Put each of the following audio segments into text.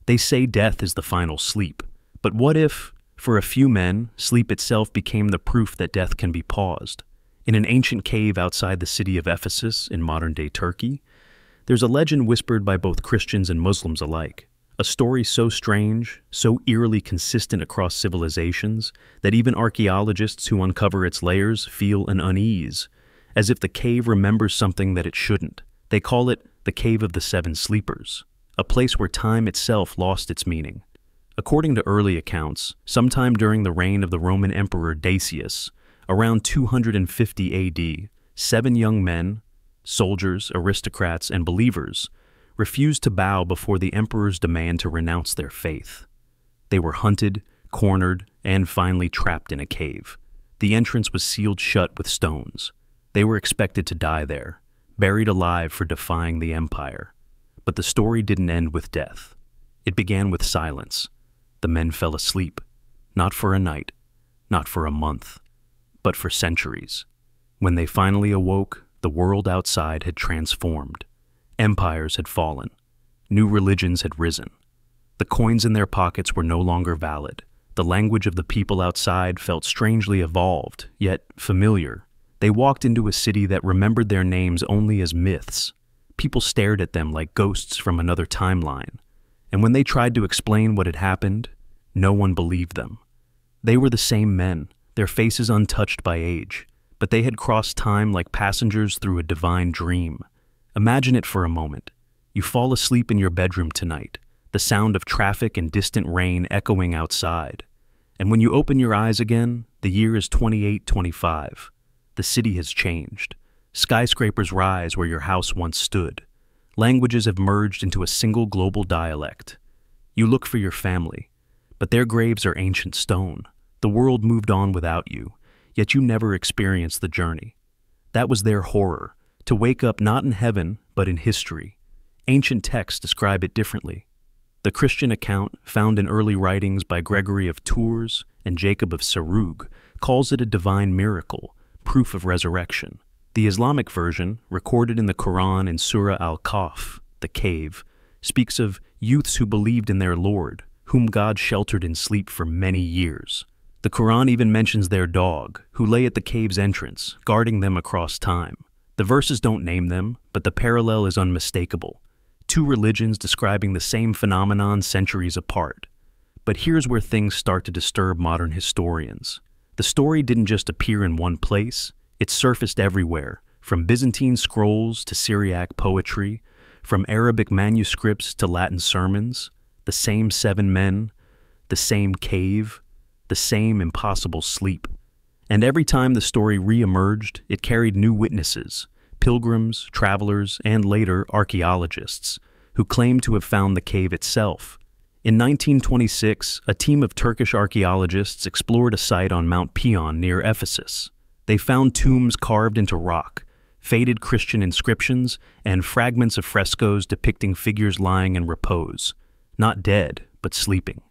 They say death is the final sleep. But what if, for a few men, sleep itself became the proof that death can be paused? In an ancient cave outside the city of Ephesus in modern-day Turkey, there's a legend whispered by both Christians and Muslims alike. A story so strange, so eerily consistent across civilizations, that even archaeologists who uncover its layers feel an unease, as if the cave remembers something that it shouldn't. They call it the Cave of the Seven Sleepers, a place where time itself lost its meaning. According to early accounts, sometime during the reign of the Roman Emperor Decius, around 250 AD, 7 young men, soldiers, aristocrats, and believers, refused to bow before the emperor's demand to renounce their faith. They were hunted, cornered, and finally trapped in a cave. The entrance was sealed shut with stones. They were expected to die there, buried alive for defying the empire. But the story didn't end with death. It began with silence. The men fell asleep, not for a night, not for a month, but for centuries. When they finally awoke, the world outside had transformed. Empires had fallen. New religions had risen. The coins in their pockets were no longer valid. The language of the people outside felt strangely evolved, yet familiar. They walked into a city that remembered their names only as myths. People stared at them like ghosts from another timeline. And when they tried to explain what had happened, no one believed them. They were the same men, their faces untouched by age, but they had crossed time like passengers through a divine dream. Imagine it for a moment. You fall asleep in your bedroom tonight, the sound of traffic and distant rain echoing outside. And when you open your eyes again, the year is 2825. The city has changed. Skyscrapers rise where your house once stood. Languages have merged into a single global dialect. You look for your family, but their graves are ancient stone. The world moved on without you, yet you never experienced the journey. That was their horror, to wake up not in heaven, but in history. Ancient texts describe it differently. The Christian account, found in early writings by Gregory of Tours and Jacob of Sarug, calls it a divine miracle, proof of resurrection. The Islamic version, recorded in the Quran in Surah Al-Kahf, the cave, speaks of youths who believed in their Lord, whom God sheltered in sleep for many years. The Quran even mentions their dog, who lay at the cave's entrance, guarding them across time. The verses don't name them, but the parallel is unmistakable. Two religions describing the same phenomenon centuries apart. But here's where things start to disturb modern historians. The story didn't just appear in one place, it surfaced everywhere, from Byzantine scrolls to Syriac poetry, from Arabic manuscripts to Latin sermons. The same 7 men, the same cave, the same impossible sleep. And every time the story re-emerged, it carried new witnesses, pilgrims, travelers, and later archaeologists, who claimed to have found the cave itself. In 1926, a team of Turkish archaeologists explored a site on Mount Pion near Ephesus. They found tombs carved into rock, faded Christian inscriptions, and fragments of frescoes depicting figures lying in repose, not dead, but sleeping.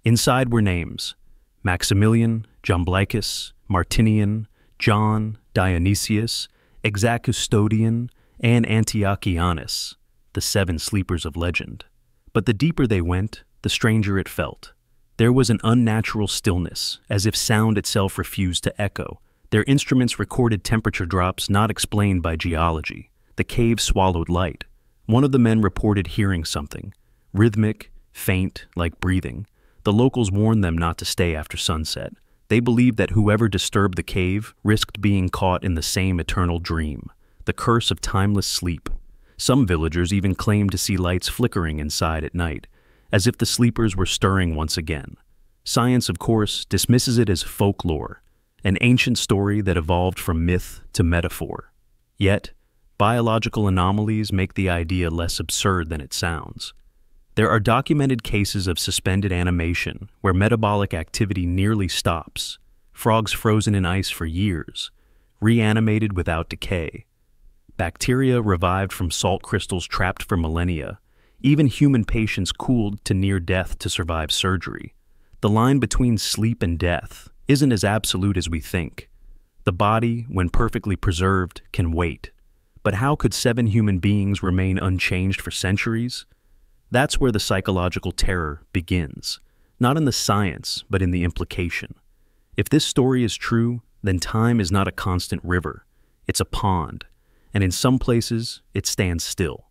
Inside were names: Maximilian, Jamblichus, Martinian, John, Dionysius, Exacustodian, and Antiochianus, the 7 sleepers of legend. But the deeper they went, the stranger it felt. There was an unnatural stillness, as if sound itself refused to echo. Their instruments recorded temperature drops not explained by geology. The cave swallowed light. One of the men reported hearing something, rhythmic, faint, like breathing. The locals warned them not to stay after sunset. They believed that whoever disturbed the cave risked being caught in the same eternal dream, the curse of timeless sleep. Some villagers even claimed to see lights flickering inside at night, as if the sleepers were stirring once again. Science, of course, dismisses it as folklore, an ancient story that evolved from myth to metaphor. Yet, biological anomalies make the idea less absurd than it sounds. There are documented cases of suspended animation where metabolic activity nearly stops, frogs frozen in ice for years, reanimated without decay, bacteria revived from salt crystals trapped for millennia, even human patients cooled to near death to survive surgery. The line between sleep and death isn't as absolute as we think. The body, when perfectly preserved, can wait. But how could 7 human beings remain unchanged for centuries? That's where the psychological terror begins, not in the science, but in the implication. If this story is true, then time is not a constant river, it's a pond, and in some places, it stands still.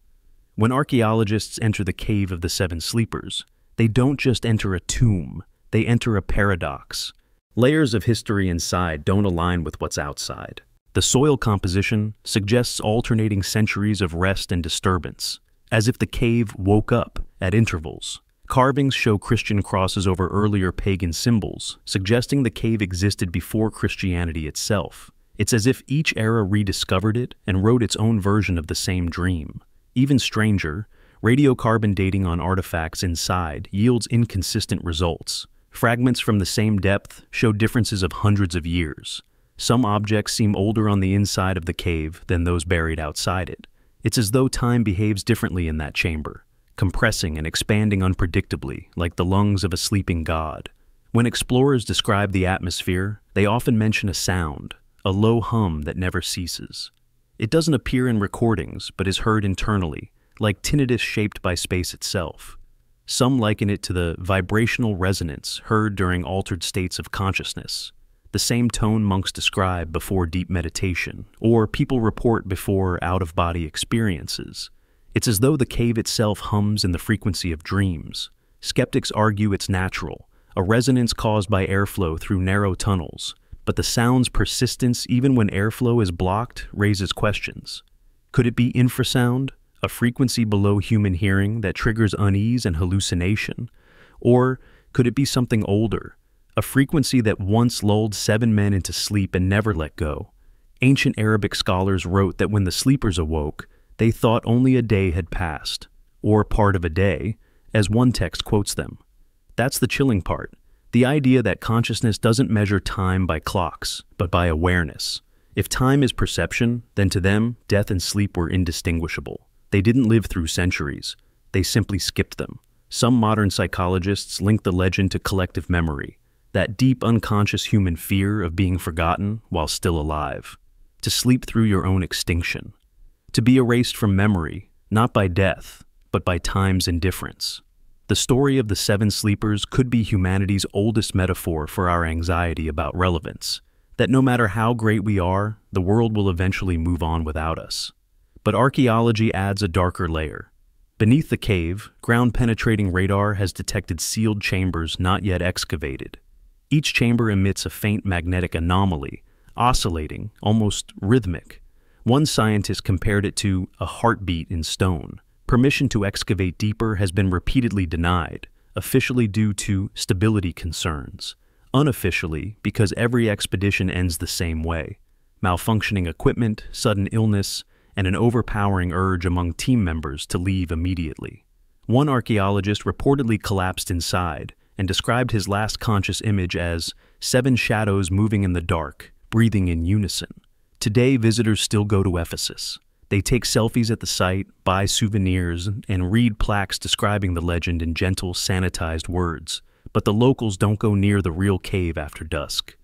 When archaeologists enter the Cave of the Seven Sleepers, they don't just enter a tomb, they enter a paradox. Layers of history inside don't align with what's outside. The soil composition suggests alternating centuries of rest and disturbance, as if the cave woke up at intervals. Carvings show Christian crosses over earlier pagan symbols, suggesting the cave existed before Christianity itself. It's as if each era rediscovered it and wrote its own version of the same dream. Even stranger, radiocarbon dating on artifacts inside yields inconsistent results. Fragments from the same depth show differences of hundreds of years. Some objects seem older on the inside of the cave than those buried outside it. It's as though time behaves differently in that chamber, compressing and expanding unpredictably, like the lungs of a sleeping god. When explorers describe the atmosphere, they often mention a sound, a low hum that never ceases. It doesn't appear in recordings, but is heard internally, like tinnitus shaped by space itself. Some liken it to the vibrational resonance heard during altered states of consciousness, the same tone monks describe before deep meditation, or people report before out-of-body experiences. It's as though the cave itself hums in the frequency of dreams. Skeptics argue it's natural, a resonance caused by airflow through narrow tunnels, but the sound's persistence even when airflow is blocked raises questions. Could it be infrasound, a frequency below human hearing that triggers unease and hallucination? Or could it be something older, a frequency that once lulled 7 men into sleep and never let go? Ancient Arabic scholars wrote that when the sleepers awoke, they thought only a day had passed, or part of a day, as one text quotes them. That's the chilling part, the idea that consciousness doesn't measure time by clocks, but by awareness. If time is perception, then to them, death and sleep were indistinguishable. They didn't live through centuries, they simply skipped them. Some modern psychologists link the legend to collective memory, that deep unconscious human fear of being forgotten while still alive, to sleep through your own extinction, to be erased from memory, not by death, but by time's indifference. The story of the Seven Sleepers could be humanity's oldest metaphor for our anxiety about relevance, that no matter how great we are, the world will eventually move on without us. But archaeology adds a darker layer. Beneath the cave, ground-penetrating radar has detected sealed chambers not yet excavated. Each chamber emits a faint magnetic anomaly, oscillating, almost rhythmic. One scientist compared it to a heartbeat in stone. Permission to excavate deeper has been repeatedly denied, officially due to stability concerns, unofficially because every expedition ends the same way: malfunctioning equipment, sudden illness, and an overpowering urge among team members to leave immediately. One archaeologist reportedly collapsed inside and described his last conscious image as 7 shadows moving in the dark, breathing in unison. Today, visitors still go to Ephesus. They take selfies at the site, buy souvenirs, and read plaques describing the legend in gentle, sanitized words. But the locals don't go near the real cave after dusk.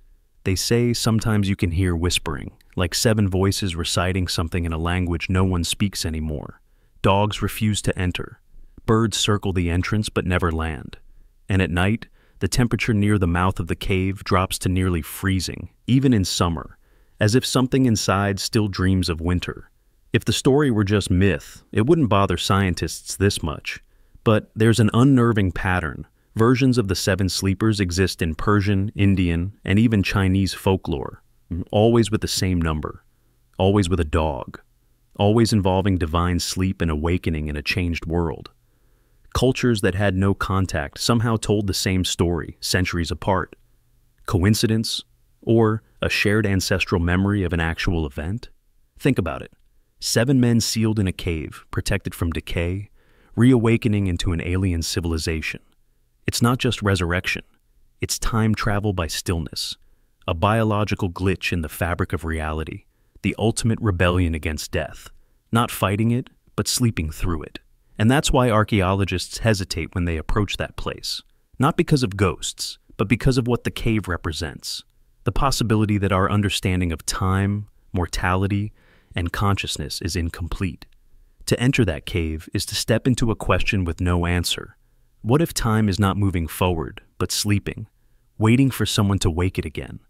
They say sometimes you can hear whispering, like 7 voices reciting something in a language no one speaks anymore. Dogs refuse to enter. Birds circle the entrance but never land. And at night, the temperature near the mouth of the cave drops to nearly freezing, even in summer, as if something inside still dreams of winter. If the story were just myth, it wouldn't bother scientists this much. But there's an unnerving pattern. Versions of the Seven Sleepers exist in Persian, Indian, and even Chinese folklore, always with the same number, always with a dog, always involving divine sleep and awakening in a changed world. Cultures that had no contact somehow told the same story, centuries apart. Coincidence? Or a shared ancestral memory of an actual event? Think about it. 7 men sealed in a cave, protected from decay, reawakening into an alien civilization. It's not just resurrection. It's time travel by stillness, a biological glitch in the fabric of reality, the ultimate rebellion against death, not fighting it, but sleeping through it. And that's why archaeologists hesitate when they approach that place, not because of ghosts, but because of what the cave represents, the possibility that our understanding of time, mortality, and consciousness is incomplete. To enter that cave is to step into a question with no answer. What if time is not moving forward, but sleeping, waiting for someone to wake it again?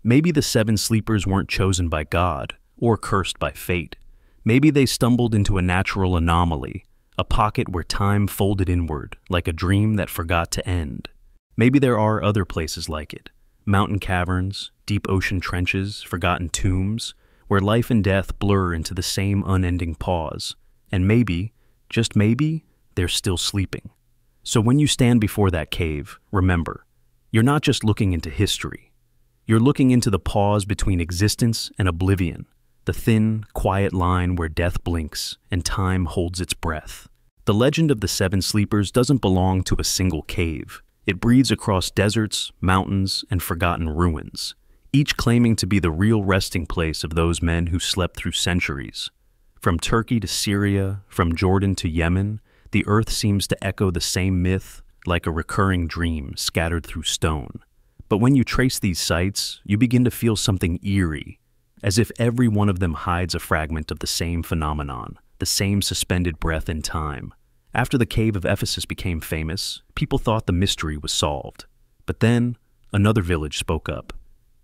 Maybe the seven sleepers weren't chosen by God or cursed by fate. Maybe they stumbled into a natural anomaly, a pocket where time folded inward, like a dream that forgot to end. Maybe there are other places like it, mountain caverns, deep ocean trenches, forgotten tombs, where life and death blur into the same unending pause. And maybe, just maybe, they're still sleeping. So when you stand before that cave, remember, you're not just looking into history. You're looking into the pause between existence and oblivion, the thin, quiet line where death blinks and time holds its breath. The legend of the seven sleepers doesn't belong to a single cave. It breathes across deserts, mountains, and forgotten ruins, each claiming to be the real resting place of those men who slept through centuries. From Turkey to Syria, from Jordan to Yemen, the earth seems to echo the same myth, like a recurring dream scattered through stone. But when you trace these sites, you begin to feel something eerie, as if every one of them hides a fragment of the same phenomenon, the same suspended breath in time. After the cave of Ephesus became famous, people thought the mystery was solved. But then, another village spoke up.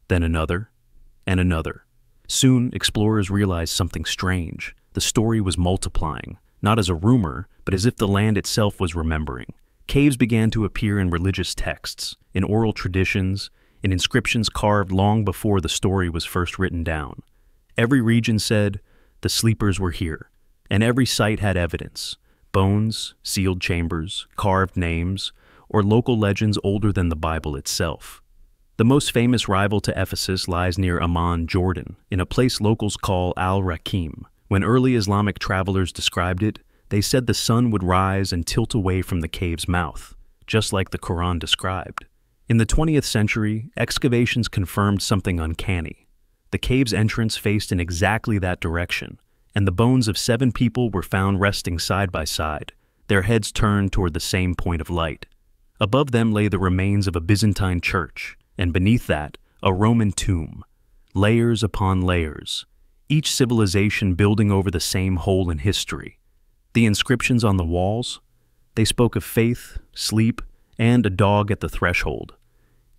Then another, and another. Soon, explorers realized something strange. The story was multiplying, not as a rumor, but as if the land itself was remembering. Caves began to appear in religious texts, in oral traditions, in inscriptions carved long before the story was first written down. Every region said, the sleepers were here, and every site had evidence: bones, sealed chambers, carved names, or local legends older than the Bible itself. The most famous rival to Ephesus lies near Amman, Jordan, in a place locals call Al-Rakim. When early Islamic travelers described it, they said the sun would rise and tilt away from the cave's mouth, just like the Quran described. In the 20th century, excavations confirmed something uncanny. The cave's entrance faced in exactly that direction, and the bones of 7 people were found resting side by side, their heads turned toward the same point of light. Above them lay the remains of a Byzantine church, and beneath that, a Roman tomb. Layers upon layers, each civilization building over the same hole in history. The inscriptions on the walls, they spoke of faith, sleep, and a dog at the threshold.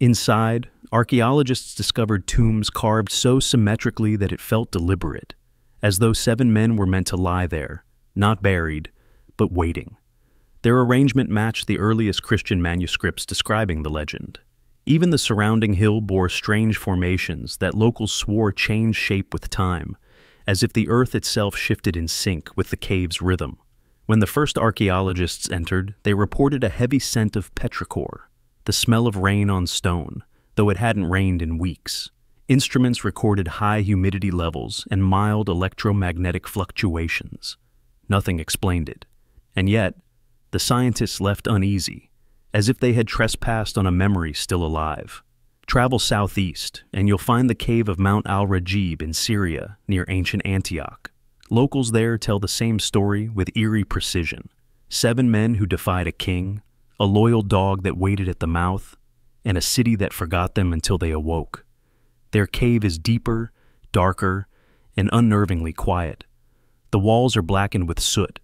Inside, archaeologists discovered tombs carved so symmetrically that it felt deliberate, as though 7 men were meant to lie there, not buried, but waiting. Their arrangement matched the earliest Christian manuscripts describing the legend. Even the surrounding hill bore strange formations that locals swore changed shape with time, as if the earth itself shifted in sync with the cave's rhythm. When the first archaeologists entered, they reported a heavy scent of petrichor, the smell of rain on stone, though it hadn't rained in weeks. Instruments recorded high humidity levels and mild electromagnetic fluctuations. Nothing explained it. And yet, the scientists left uneasy, as if they had trespassed on a memory still alive. Travel southeast, and you'll find the cave of Mount al-Rajib in Syria, near ancient Antioch. Locals there tell the same story with eerie precision. 7 men who defied a king, a loyal dog that waited at the mouth, and a city that forgot them until they awoke. Their cave is deeper, darker, and unnervingly quiet. The walls are blackened with soot,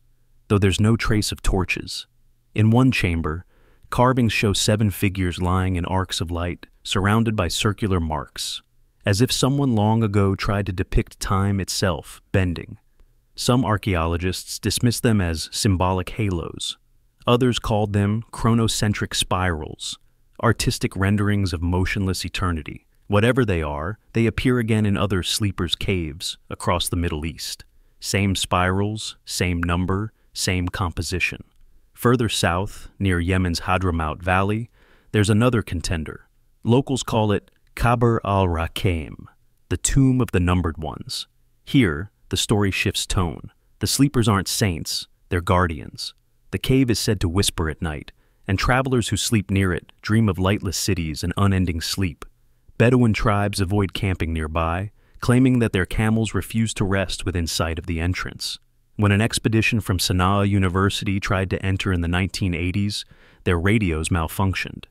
though there's no trace of torches. In one chamber, carvings show 7 figures lying in arcs of light, surrounded by circular marks, as if someone long ago tried to depict time itself, bending. Some archaeologists dismiss them as symbolic halos. Others called them chronocentric spirals, artistic renderings of motionless eternity. Whatever they are, they appear again in other sleepers' caves across the Middle East. Same spirals, same number, same composition. Further south, near Yemen's Hadramaut Valley, there's another contender. Locals call it Qabr al-Rakim, the tomb of the numbered ones. Here, the story shifts tone. The sleepers aren't saints, they're guardians. The cave is said to whisper at night, and travelers who sleep near it dream of lightless cities and unending sleep. Bedouin tribes avoid camping nearby, claiming that their camels refuse to rest within sight of the entrance. When an expedition from Sana'a University tried to enter in the 1980s, their radios malfunctioned.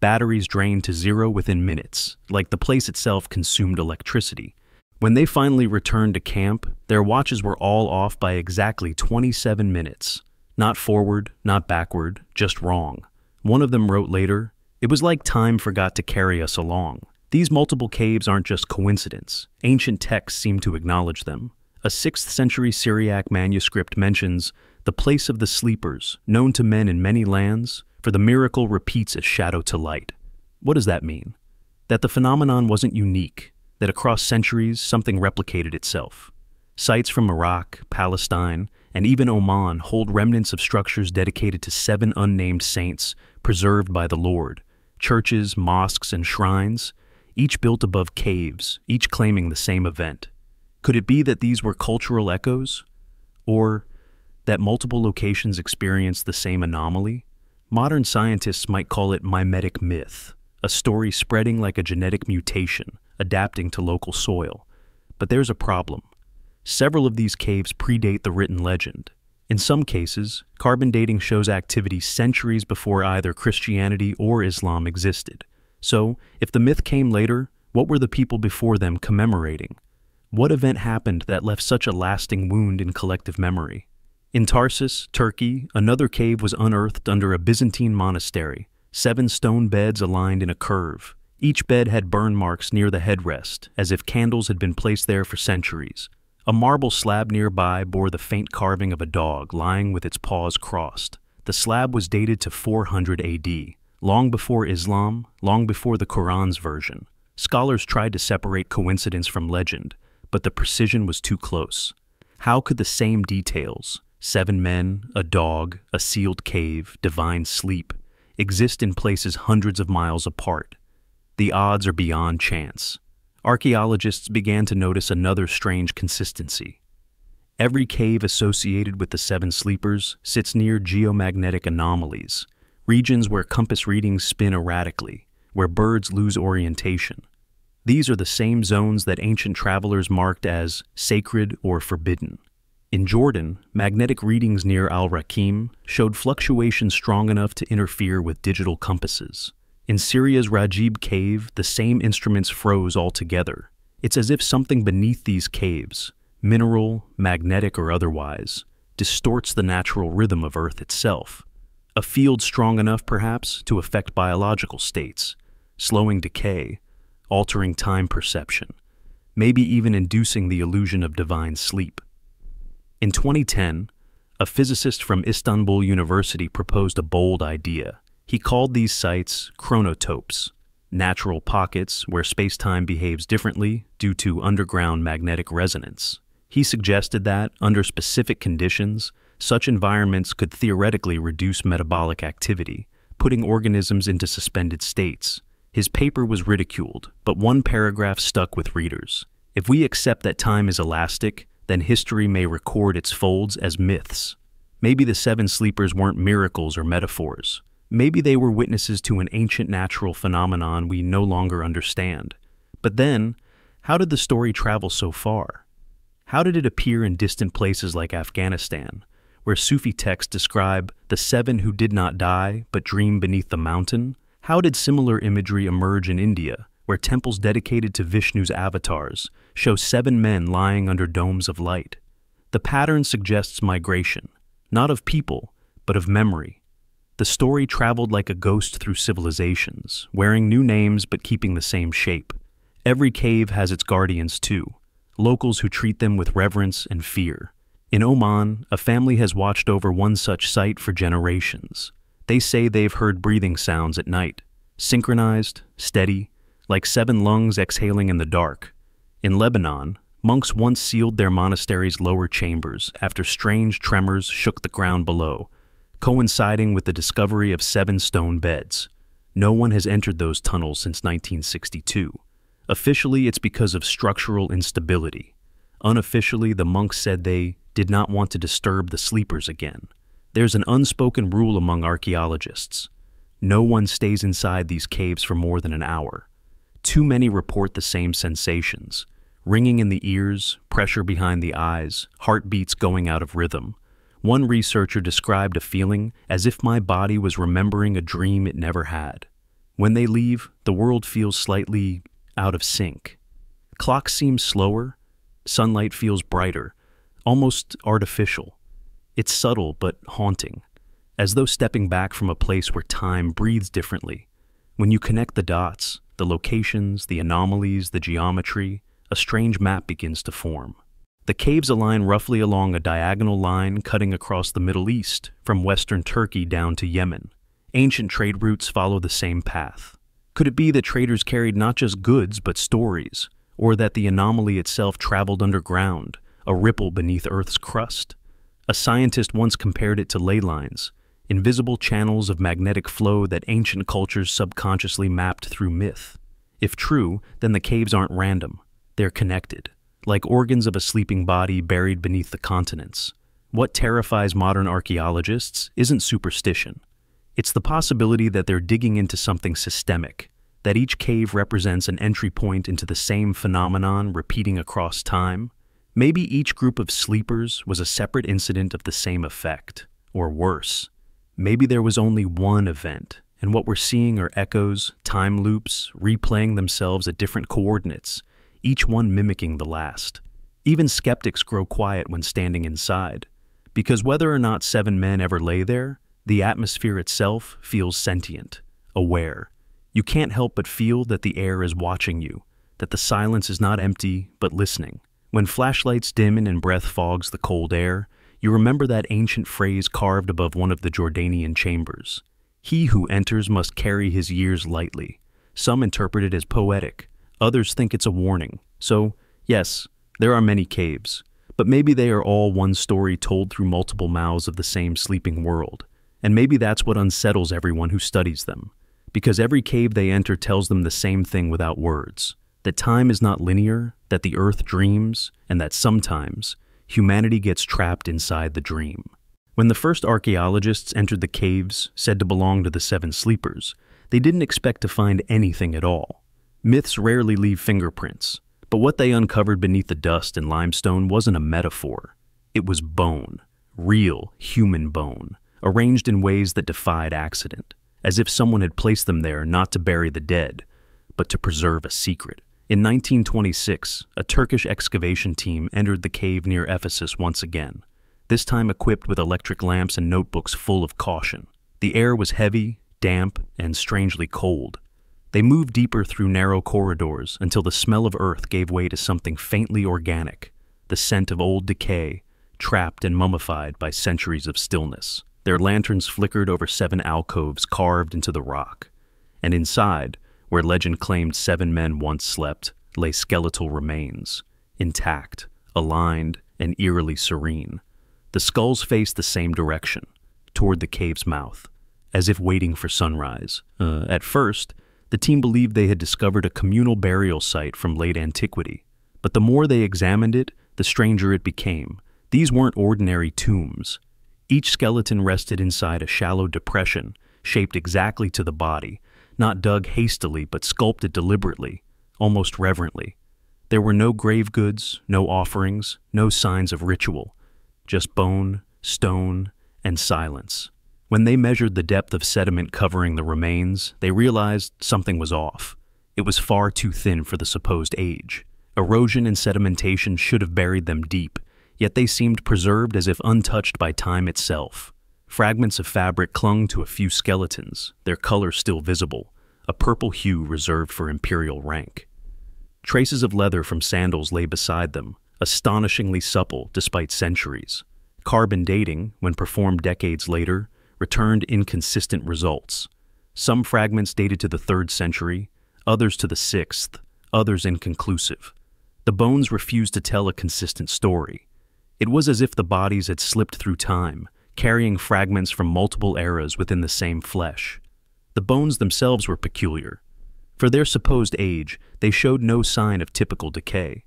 Batteries drained to 0 within minutes, like the place itself consumed electricity. When they finally returned to camp, their watches were all off by exactly 27 minutes. Not forward, not backward, just wrong. One of them wrote later, "It was like time forgot to carry us along." These multiple caves aren't just coincidence. Ancient texts seem to acknowledge them. A 6th century Syriac manuscript mentions the place of the sleepers, known to men in many lands, for the miracle repeats as shadow to light. What does that mean? That the phenomenon wasn't unique, that across centuries something replicated itself. Sites from Iraq, Palestine, and even Oman hold remnants of structures dedicated to 7 unnamed saints preserved by the Lord, churches, mosques, and shrines, each built above caves, each claiming the same event. Could it be that these were cultural echoes? Or that multiple locations experienced the same anomaly? Modern scientists might call it mimetic myth, a story spreading like a genetic mutation, adapting to local soil. But there's a problem. Several of these caves predate the written legend. In some cases, carbon dating shows activity centuries before either Christianity or Islam existed. So, if the myth came later, what were the people before them commemorating? What event happened that left such a lasting wound in collective memory? In Tarsus, Turkey, another cave was unearthed under a Byzantine monastery, 7 stone beds aligned in a curve. Each bed had burn marks near the headrest, as if candles had been placed there for centuries. A marble slab nearby bore the faint carving of a dog lying with its paws crossed. The slab was dated to 400 AD, long before Islam, long before the Quran's version. Scholars tried to separate coincidence from legend, but the precision was too close. How could the same details, 7 men, a dog, a sealed cave, divine sleep, exist in places hundreds of miles apart? The odds are beyond chance. Archaeologists began to notice another strange consistency. Every cave associated with the 7 sleepers sits near geomagnetic anomalies, regions where compass readings spin erratically, where birds lose orientation. These are the same zones that ancient travelers marked as sacred or forbidden. In Jordan, magnetic readings near Al-Rakim showed fluctuations strong enough to interfere with digital compasses. In Syria's Rajib cave, the same instruments froze altogether. It's as if something beneath these caves, mineral, magnetic, or otherwise, distorts the natural rhythm of Earth itself. A field strong enough, perhaps, to affect biological states, slowing decay, altering time perception, maybe even inducing the illusion of divine sleep. In 2010, a physicist from Istanbul University proposed a bold idea. He called these sites chronotopes, natural pockets where space-time behaves differently due to underground magnetic resonance. He suggested that, under specific conditions, such environments could theoretically reduce metabolic activity, putting organisms into suspended states. His paper was ridiculed, but one paragraph stuck with readers. If we accept that time is elastic, then history may record its folds as myths. Maybe the 7 sleepers weren't miracles or metaphors. Maybe they were witnesses to an ancient natural phenomenon we no longer understand. But then, how did the story travel so far? How did it appear in distant places like Afghanistan, where Sufi texts describe the 7 who did not die but dream beneath the mountain? How did similar imagery emerge in India, where temples dedicated to Vishnu's avatars show 7 men lying under domes of light? The pattern suggests migration, not of people, but of memory. The story traveled like a ghost through civilizations, wearing new names but keeping the same shape. Every cave has its guardians too, locals who treat them with reverence and fear. In Oman, a family has watched over one such site for generations. They say they've heard breathing sounds at night, synchronized, steady, like 7 lungs exhaling in the dark. In Lebanon, monks once sealed their monastery's lower chambers after strange tremors shook the ground below, coinciding with the discovery of 7 stone beds. No one has entered those tunnels since 1962. Officially, it's because of structural instability. Unofficially, the monks said they did not want to disturb the sleepers again. There's an unspoken rule among archaeologists. No one stays inside these caves for more than an hour. Too many report the same sensations: ringing in the ears, pressure behind the eyes, heartbeats going out of rhythm. One researcher described a feeling as if my body was remembering a dream it never had. When they leave, the world feels slightly out of sync. Clock seems slower, sunlight feels brighter, almost artificial. It's subtle but haunting, as though stepping back from a place where time breathes differently. When you connect the dots, the locations, the anomalies, the geometry, a strange map begins to form. The caves align roughly along a diagonal line cutting across the Middle East, from western Turkey down to Yemen. Ancient trade routes follow the same path. Could it be that traders carried not just goods but stories, or that the anomaly itself traveled underground, a ripple beneath Earth's crust? A scientist once compared it to ley lines, invisible channels of magnetic flow that ancient cultures subconsciously mapped through myth. If true, then the caves aren't random. They're connected, like organs of a sleeping body buried beneath the continents. What terrifies modern archaeologists isn't superstition. It's the possibility that they're digging into something systemic, that each cave represents an entry point into the same phenomenon repeating across time. Maybe each group of sleepers was a separate incident of the same effect, or worse. Maybe there was only one event, and what we're seeing are echoes, time loops, replaying themselves at different coordinates, each one mimicking the last. Even skeptics grow quiet when standing inside, because whether or not 7 men ever lay there, the atmosphere itself feels sentient, aware. You can't help but feel that the air is watching you, that the silence is not empty, but listening. When flashlights dim and breath fogs the cold air, you remember that ancient phrase carved above one of the Jordanian chambers. He who enters must carry his years lightly. Some interpret it as poetic, others think it's a warning. So, yes, there are many caves, but maybe they are all one story told through multiple mouths of the same sleeping world. And maybe that's what unsettles everyone who studies them, because every cave they enter tells them the same thing without words, that time is not linear, that the earth dreams, and that sometimes humanity gets trapped inside the dream. When the first archaeologists entered the caves said to belong to the 7 sleepers, they didn't expect to find anything at all. Myths rarely leave fingerprints, but what they uncovered beneath the dust and limestone wasn't a metaphor. It was bone, real human bone, arranged in ways that defied accident, as if someone had placed them there not to bury the dead, but to preserve a secret. In 1926, a Turkish excavation team entered the cave near Ephesus once again, this time equipped with electric lamps and notebooks full of caution. The air was heavy, damp, and strangely cold. They moved deeper through narrow corridors until the smell of earth gave way to something faintly organic, the scent of old decay, trapped and mummified by centuries of stillness. Their lanterns flickered over 7 alcoves carved into the rock, and inside, where legend claimed 7 men once slept, lay skeletal remains, intact, aligned, and eerily serene. The skulls faced the same direction, toward the cave's mouth, as if waiting for sunrise. At first, the team believed they had discovered a communal burial site from late antiquity, but the more they examined it, the stranger it became. These weren't ordinary tombs. Each skeleton rested inside a shallow depression, shaped exactly to the body, not dug hastily but sculpted deliberately, almost reverently. There were no grave goods, no offerings, no signs of ritual, just bone, stone, and silence. When they measured the depth of sediment covering the remains, they realized something was off. It was far too thin for the supposed age. Erosion and sedimentation should have buried them deep, yet they seemed preserved as if untouched by time itself. Fragments of fabric clung to a few skeletons, their color still visible, a purple hue reserved for imperial rank. Traces of leather from sandals lay beside them, astonishingly supple despite centuries. Carbon dating, when performed decades later, returned inconsistent results. Some fragments dated to the 3rd century, others to the 6th, others inconclusive. The bones refused to tell a consistent story. It was as if the bodies had slipped through time, carrying fragments from multiple eras within the same flesh. The bones themselves were peculiar. For their supposed age, they showed no sign of typical decay.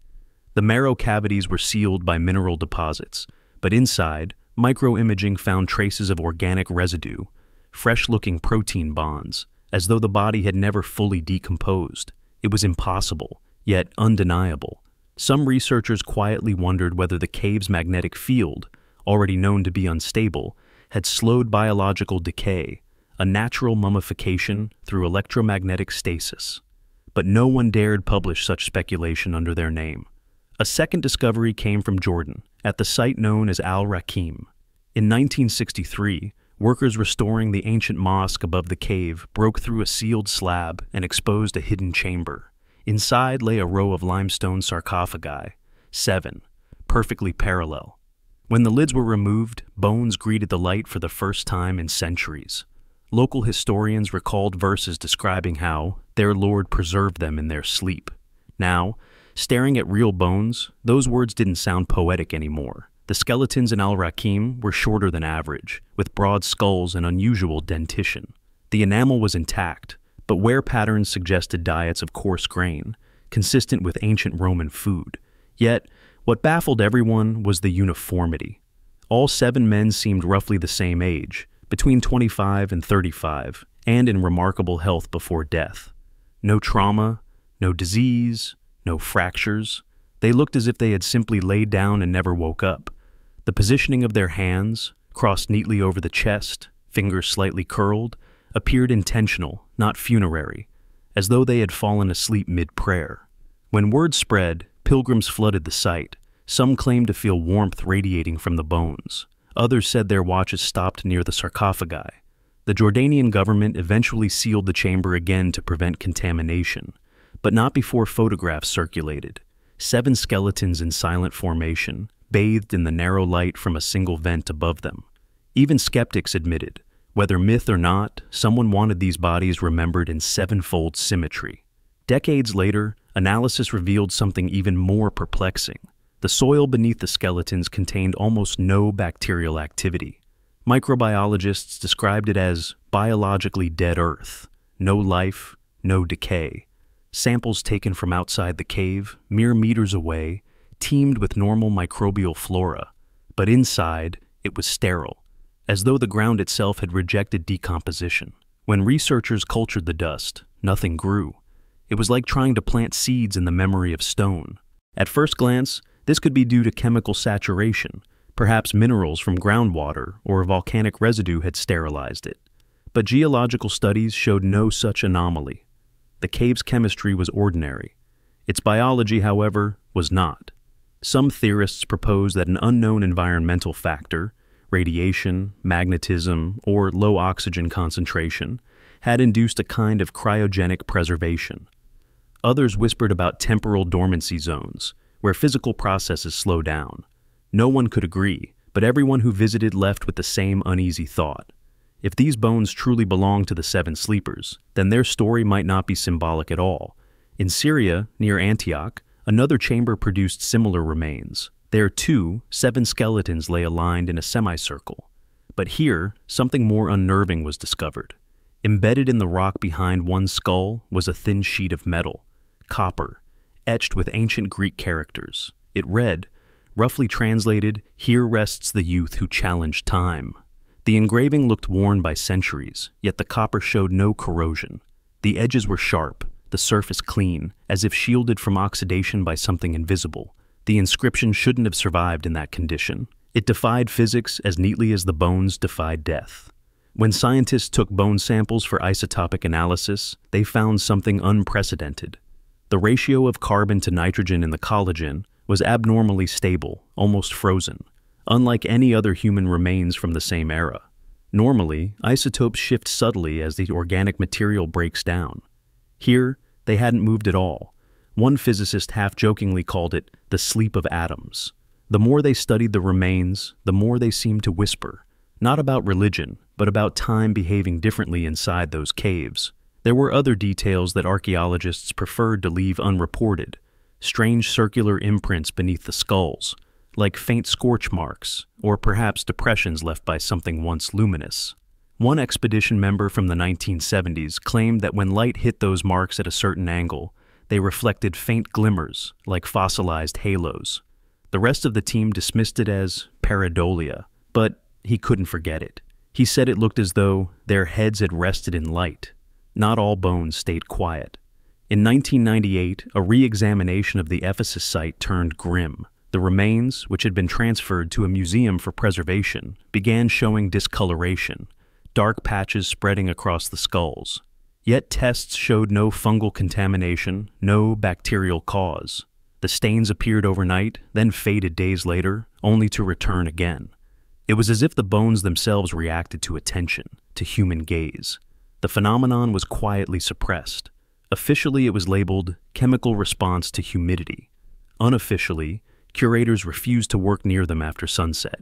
The marrow cavities were sealed by mineral deposits, but inside, microimaging found traces of organic residue, fresh-looking protein bonds, as though the body had never fully decomposed. It was impossible, yet undeniable. Some researchers quietly wondered whether the cave's magnetic field, already known to be unstable, had slowed biological decay, a natural mummification through electromagnetic stasis. but no one dared publish such speculation under their name. A second discovery came from Jordan, at the site known as Al-Rakim. In 1963, workers restoring the ancient mosque above the cave broke through a sealed slab and exposed a hidden chamber. Inside lay a row of limestone sarcophagi, 7, perfectly parallel. When the lids were removed, bones greeted the light for the first time in centuries. Local historians recalled verses describing how their Lord preserved them in their sleep. Now, staring at real bones, those words didn't sound poetic anymore. The skeletons in Al-Rakim were shorter than average, with broad skulls and unusual dentition. The enamel was intact, but wear patterns suggested diets of coarse grain, consistent with ancient Roman food. Yet, what baffled everyone was the uniformity. All 7 men seemed roughly the same age, between 25 and 35, and in remarkable health before death. No trauma, no disease, no fractures. They looked as if they had simply laid down and never woke up. The positioning of their hands, crossed neatly over the chest, fingers slightly curled, appeared intentional, not funerary, as though they had fallen asleep mid-prayer. When word spread, pilgrims flooded the site. Some claimed to feel warmth radiating from the bones. Others said their watches stopped near the sarcophagi. The Jordanian government eventually sealed the chamber again to prevent contamination, but not before photographs circulated. 7 skeletons in silent formation, bathed in the narrow light from a single vent above them. Even skeptics admitted, whether myth or not, someone wanted these bodies remembered in 7-fold symmetry. Decades later, analysis revealed something even more perplexing. The soil beneath the skeletons contained almost no bacterial activity. Microbiologists described it as biologically dead earth, no life, no decay. Samples taken from outside the cave, mere meters away, teemed with normal microbial flora, but inside it was sterile, as though the ground itself had rejected decomposition. When researchers cultured the dust, nothing grew. It was like trying to plant seeds in the memory of stone. At first glance, this could be due to chemical saturation. Perhaps minerals from groundwater or volcanic residue had sterilized it. But geological studies showed no such anomaly. The cave's chemistry was ordinary. Its biology, however, was not. Some theorists propose that an unknown environmental factor, radiation, magnetism, or low oxygen concentration, had induced a kind of cryogenic preservation. Others whispered about temporal dormancy zones, where physical processes slow down. No one could agree, but everyone who visited left with the same uneasy thought. If these bones truly belonged to the 7 sleepers, then their story might not be symbolic at all. In Syria, near Antioch, another chamber produced similar remains. There, too, 7 skeletons lay aligned in a semicircle. But here, something more unnerving was discovered. Embedded in the rock behind one skull was a thin sheet of metal, copper, etched with ancient Greek characters. It read, roughly translated, "Here rests the youth who challenged time." The engraving looked worn by centuries, yet the copper showed no corrosion. The edges were sharp, the surface clean, as if shielded from oxidation by something invisible. The inscription shouldn't have survived in that condition. It defied physics as neatly as the bones defied death. When scientists took bone samples for isotopic analysis, they found something unprecedented. The ratio of carbon to nitrogen in the collagen was abnormally stable, almost frozen, unlike any other human remains from the same era. Normally, isotopes shift subtly as the organic material breaks down. Here, they hadn't moved at all. One physicist half-jokingly called it the sleep of atoms. The more they studied the remains, the more they seemed to whisper, not about religion, but about time behaving differently inside those caves. There were other details that archaeologists preferred to leave unreported, strange circular imprints beneath the skulls, like faint scorch marks, or perhaps depressions left by something once luminous. One expedition member from the 1970s claimed that when light hit those marks at a certain angle, they reflected faint glimmers, like fossilized halos. The rest of the team dismissed it as pareidolia, but he couldn't forget it. He said it looked as though their heads had rested in light. Not all bones stayed quiet. In 1998, a re-examination of the Ephesus site turned grim. The remains, which had been transferred to a museum for preservation, began showing discoloration, dark patches spreading across the skulls. Yet tests showed no fungal contamination, no bacterial cause. The stains appeared overnight, then faded days later, only to return again. It was as if the bones themselves reacted to attention, to human gaze. The phenomenon was quietly suppressed. Officially, it was labeled chemical response to humidity. Unofficially, curators refused to work near them after sunset.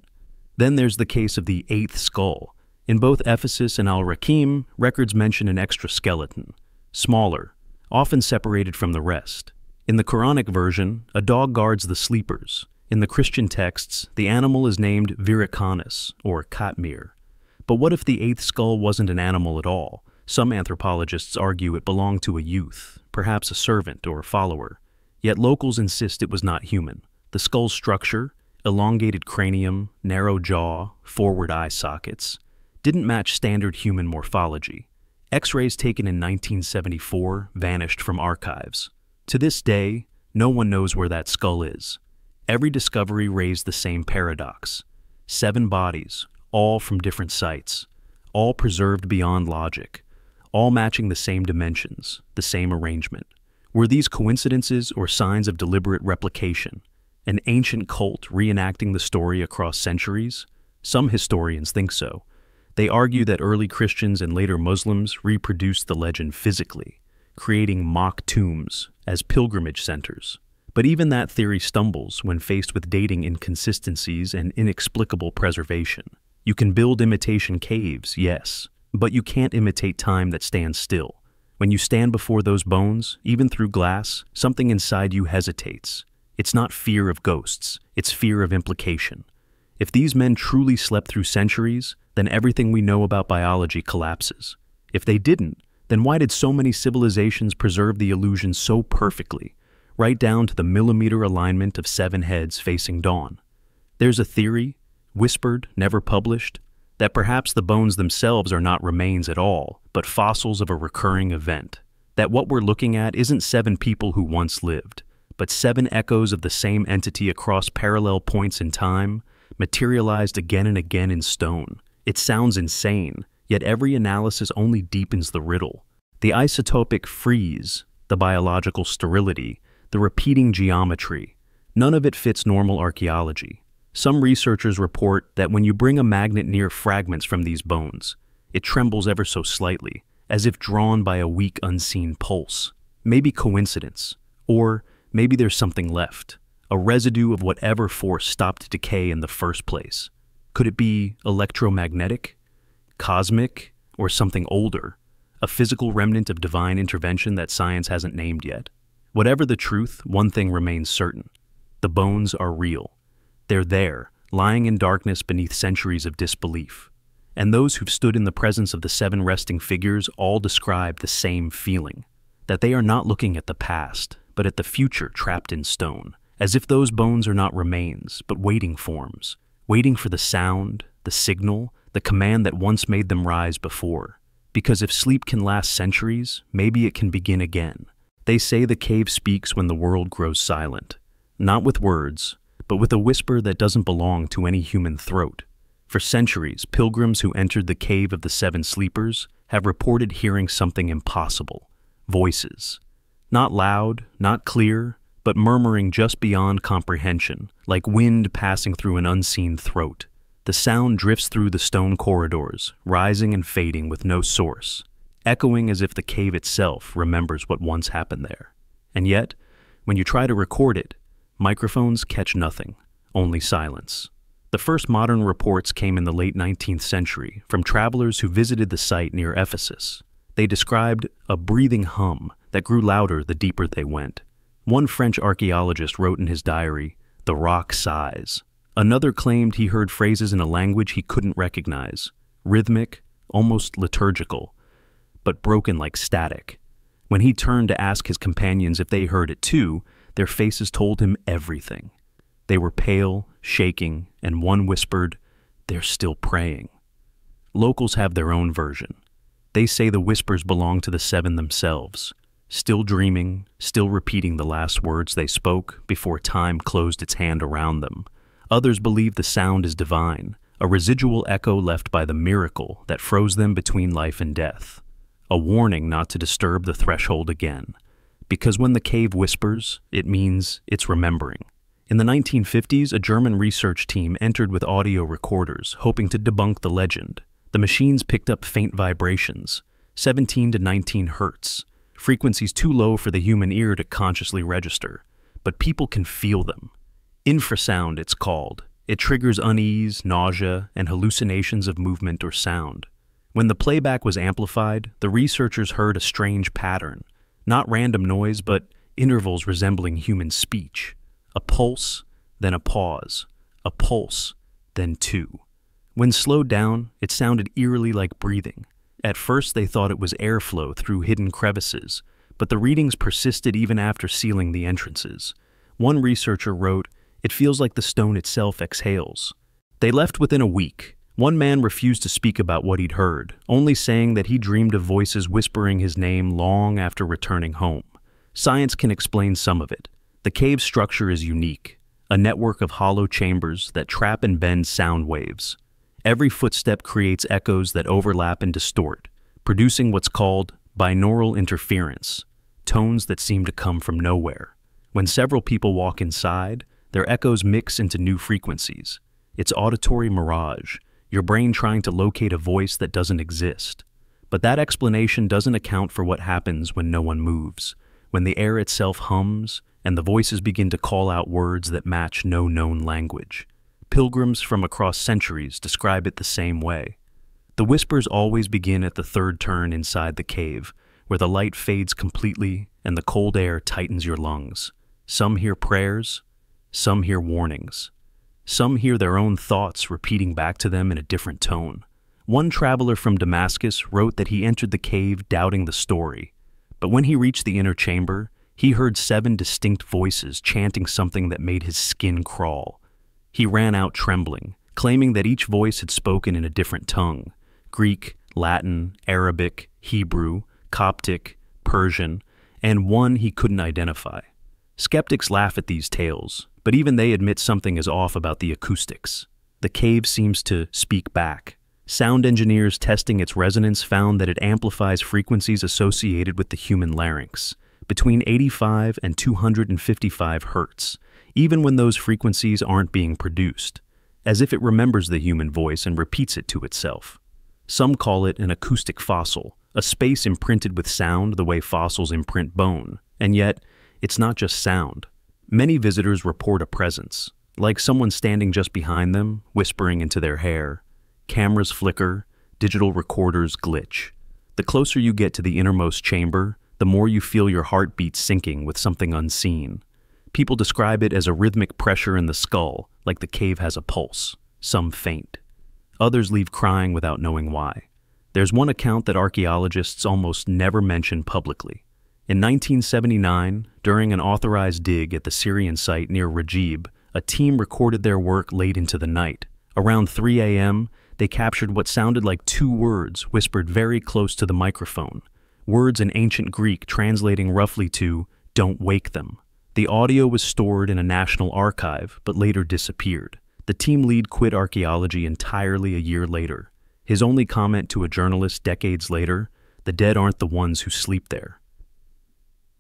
Then there's the case of the eighth skull. In both Ephesus and Al-Rakim, records mention an extra skeleton, smaller, often separated from the rest. In the Quranic version, a dog guards the sleepers. In the Christian texts, the animal is named Viricanus, or Katmir. But what if the eighth skull wasn't an animal at all? Some anthropologists argue it belonged to a youth, perhaps a servant or a follower. Yet locals insist it was not human. The skull's structure, elongated cranium, narrow jaw, forward eye sockets, didn't match standard human morphology. X-rays taken in 1974 vanished from archives. To this day, no one knows where that skull is. Every discovery raised the same paradox. 7 bodies, all from different sites, all preserved beyond logic, all matching the same dimensions, the same arrangement. Were these coincidences or signs of deliberate replication? An ancient cult reenacting the story across centuries? Some historians think so. They argue that early Christians and later Muslims reproduced the legend physically, creating mock tombs as pilgrimage centers. But even that theory stumbles when faced with dating inconsistencies and inexplicable preservation. You can build imitation caves, yes, but you can't imitate time that stands still. When you stand before those bones, even through glass, something inside you hesitates. It's not fear of ghosts, it's fear of implication. If these men truly slept through centuries, then everything we know about biology collapses. If they didn't, then why did so many civilizations preserve the illusion so perfectly, right down to the millimeter alignment of 7 heads facing dawn? There's a theory, whispered, never published, that perhaps the bones themselves are not remains at all, but fossils of a recurring event. That what we're looking at isn't 7 people who once lived, but 7 echoes of the same entity across parallel points in time, materialized again and again in stone. It sounds insane, yet every analysis only deepens the riddle. The isotopic freeze, the biological sterility, the repeating geometry, none of it fits normal archaeology. Some researchers report that when you bring a magnet near fragments from these bones, it trembles ever so slightly, as if drawn by a weak unseen pulse. Maybe coincidence, or maybe there's something left, a residue of whatever force stopped decay in the first place. Could it be electromagnetic, cosmic, or something older, a physical remnant of divine intervention that science hasn't named yet? Whatever the truth, one thing remains certain. The bones are real. They're there, lying in darkness beneath centuries of disbelief. And those who've stood in the presence of the 7 resting figures all describe the same feeling, that they are not looking at the past, but at the future trapped in stone, as if those bones are not remains, but waiting forms, waiting for the sound, the signal, the command that once made them rise before. Because if sleep can last centuries, maybe it can begin again. They say the cave speaks when the world grows silent, not with words, but with a whisper that doesn't belong to any human throat. For centuries, pilgrims who entered the cave of the 7 sleepers have reported hearing something impossible. Voices. Not loud, not clear, but murmuring just beyond comprehension, like wind passing through an unseen throat. The sound drifts through the stone corridors, rising and fading with no source, echoing as if the cave itself remembers what once happened there. And yet, when you try to record it, microphones catch nothing, only silence. The first modern reports came in the late 19th century from travelers who visited the site near Ephesus. They described a breathing hum that grew louder the deeper they went. One French archaeologist wrote in his diary, "The rock sighs." Another claimed he heard phrases in a language he couldn't recognize, rhythmic, almost liturgical, but broken like static. When he turned to ask his companions if they heard it too, their faces told him everything. They were pale, shaking, and one whispered, "They're still praying." Locals have their own version. They say the whispers belong to the 7 themselves, still dreaming, still repeating the last words they spoke before time closed its hand around them. Others believe the sound is divine, a residual echo left by the miracle that froze them between life and death. a warning not to disturb the threshold again. Because when the cave whispers, it means it's remembering. In the 1950s, a German research team entered with audio recorders, hoping to debunk the legend. The machines picked up faint vibrations, 17 to 19 hertz, frequencies too low for the human ear to consciously register. But people can feel them. Infrasound, it's called. It triggers unease, nausea, and hallucinations of movement or sound. When the playback was amplified, the researchers heard a strange pattern. Not random noise, but intervals resembling human speech. A pulse, then a pause. A pulse, then two. When slowed down, it sounded eerily like breathing. At first, they thought it was airflow through hidden crevices, but the readings persisted even after sealing the entrances. One researcher wrote, "It feels like the stone itself exhales." They left within a week. One man refused to speak about what he'd heard, only saying that he dreamed of voices whispering his name long after returning home. Science can explain some of it. The cave's structure is unique, a network of hollow chambers that trap and bend sound waves. Every footstep creates echoes that overlap and distort, producing what's called binaural interference, tones that seem to come from nowhere. When several people walk inside, their echoes mix into new frequencies. It's auditory mirage, your brain trying to locate a voice that doesn't exist. But that explanation doesn't account for what happens when no one moves, when the air itself hums, and the voices begin to call out words that match no known language. Pilgrims from across centuries describe it the same way. The whispers always begin at the third turn inside the cave, where the light fades completely and the cold air tightens your lungs. Some hear prayers, some hear warnings. Some hear their own thoughts repeating back to them in a different tone. One traveler from Damascus wrote that he entered the cave doubting the story, but when he reached the inner chamber, he heard 7 distinct voices chanting something that made his skin crawl. He ran out trembling, claiming that each voice had spoken in a different tongue: Greek, Latin, Arabic, Hebrew, Coptic, Persian, and one he couldn't identify. Skeptics laugh at these tales, but even they admit something is off about the acoustics. The cave seems to speak back. Sound engineers testing its resonance found that it amplifies frequencies associated with the human larynx, between 85 and 255 hertz, even when those frequencies aren't being produced, as if it remembers the human voice and repeats it to itself. Some call it an acoustic fossil, a space imprinted with sound the way fossils imprint bone, and yet, it's not just sound. Many visitors report a presence, like someone standing just behind them, whispering into their hair. Cameras flicker, digital recorders glitch. The closer you get to the innermost chamber, the more you feel your heartbeat syncing with something unseen. People describe it as a rhythmic pressure in the skull, like the cave has a pulse. Some faint. Others leave crying without knowing why. There's one account that archaeologists almost never mention publicly. In 1979, during an authorized dig at the Syrian site near Rajib, a team recorded their work late into the night. Around 3 a.m., they captured what sounded like 2 words whispered very close to the microphone, words in ancient Greek translating roughly to, "Don't wake them." The audio was stored in a national archive, but later disappeared. The team lead quit archaeology entirely a year later. His only comment to a journalist decades later, "The dead aren't the ones who sleep there."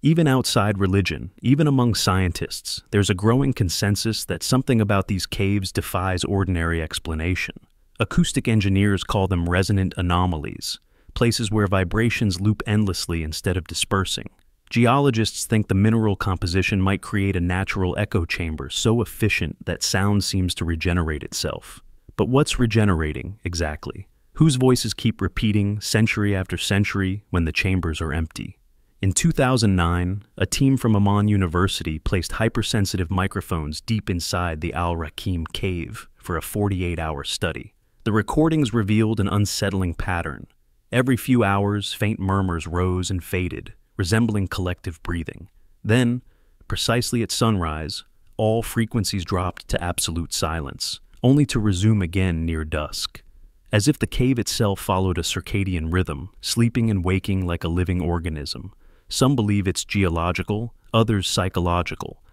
Even outside religion, even among scientists, there's a growing consensus that something about these caves defies ordinary explanation. Acoustic engineers call them resonant anomalies, places where vibrations loop endlessly instead of dispersing. Geologists think the mineral composition might create a natural echo chamber so efficient that sound seems to regenerate itself. But what's regenerating, exactly? Whose voices keep repeating century after century when the chambers are empty? In 2009, a team from Amman University placed hypersensitive microphones deep inside the Al-Rakim cave for a 48-hour study. The recordings revealed an unsettling pattern. Every few hours, faint murmurs rose and faded, resembling collective breathing. Then, precisely at sunrise, all frequencies dropped to absolute silence, only to resume again near dusk. As if the cave itself followed a circadian rhythm, sleeping and waking like a living organism. Some believe it's geological, others psychological.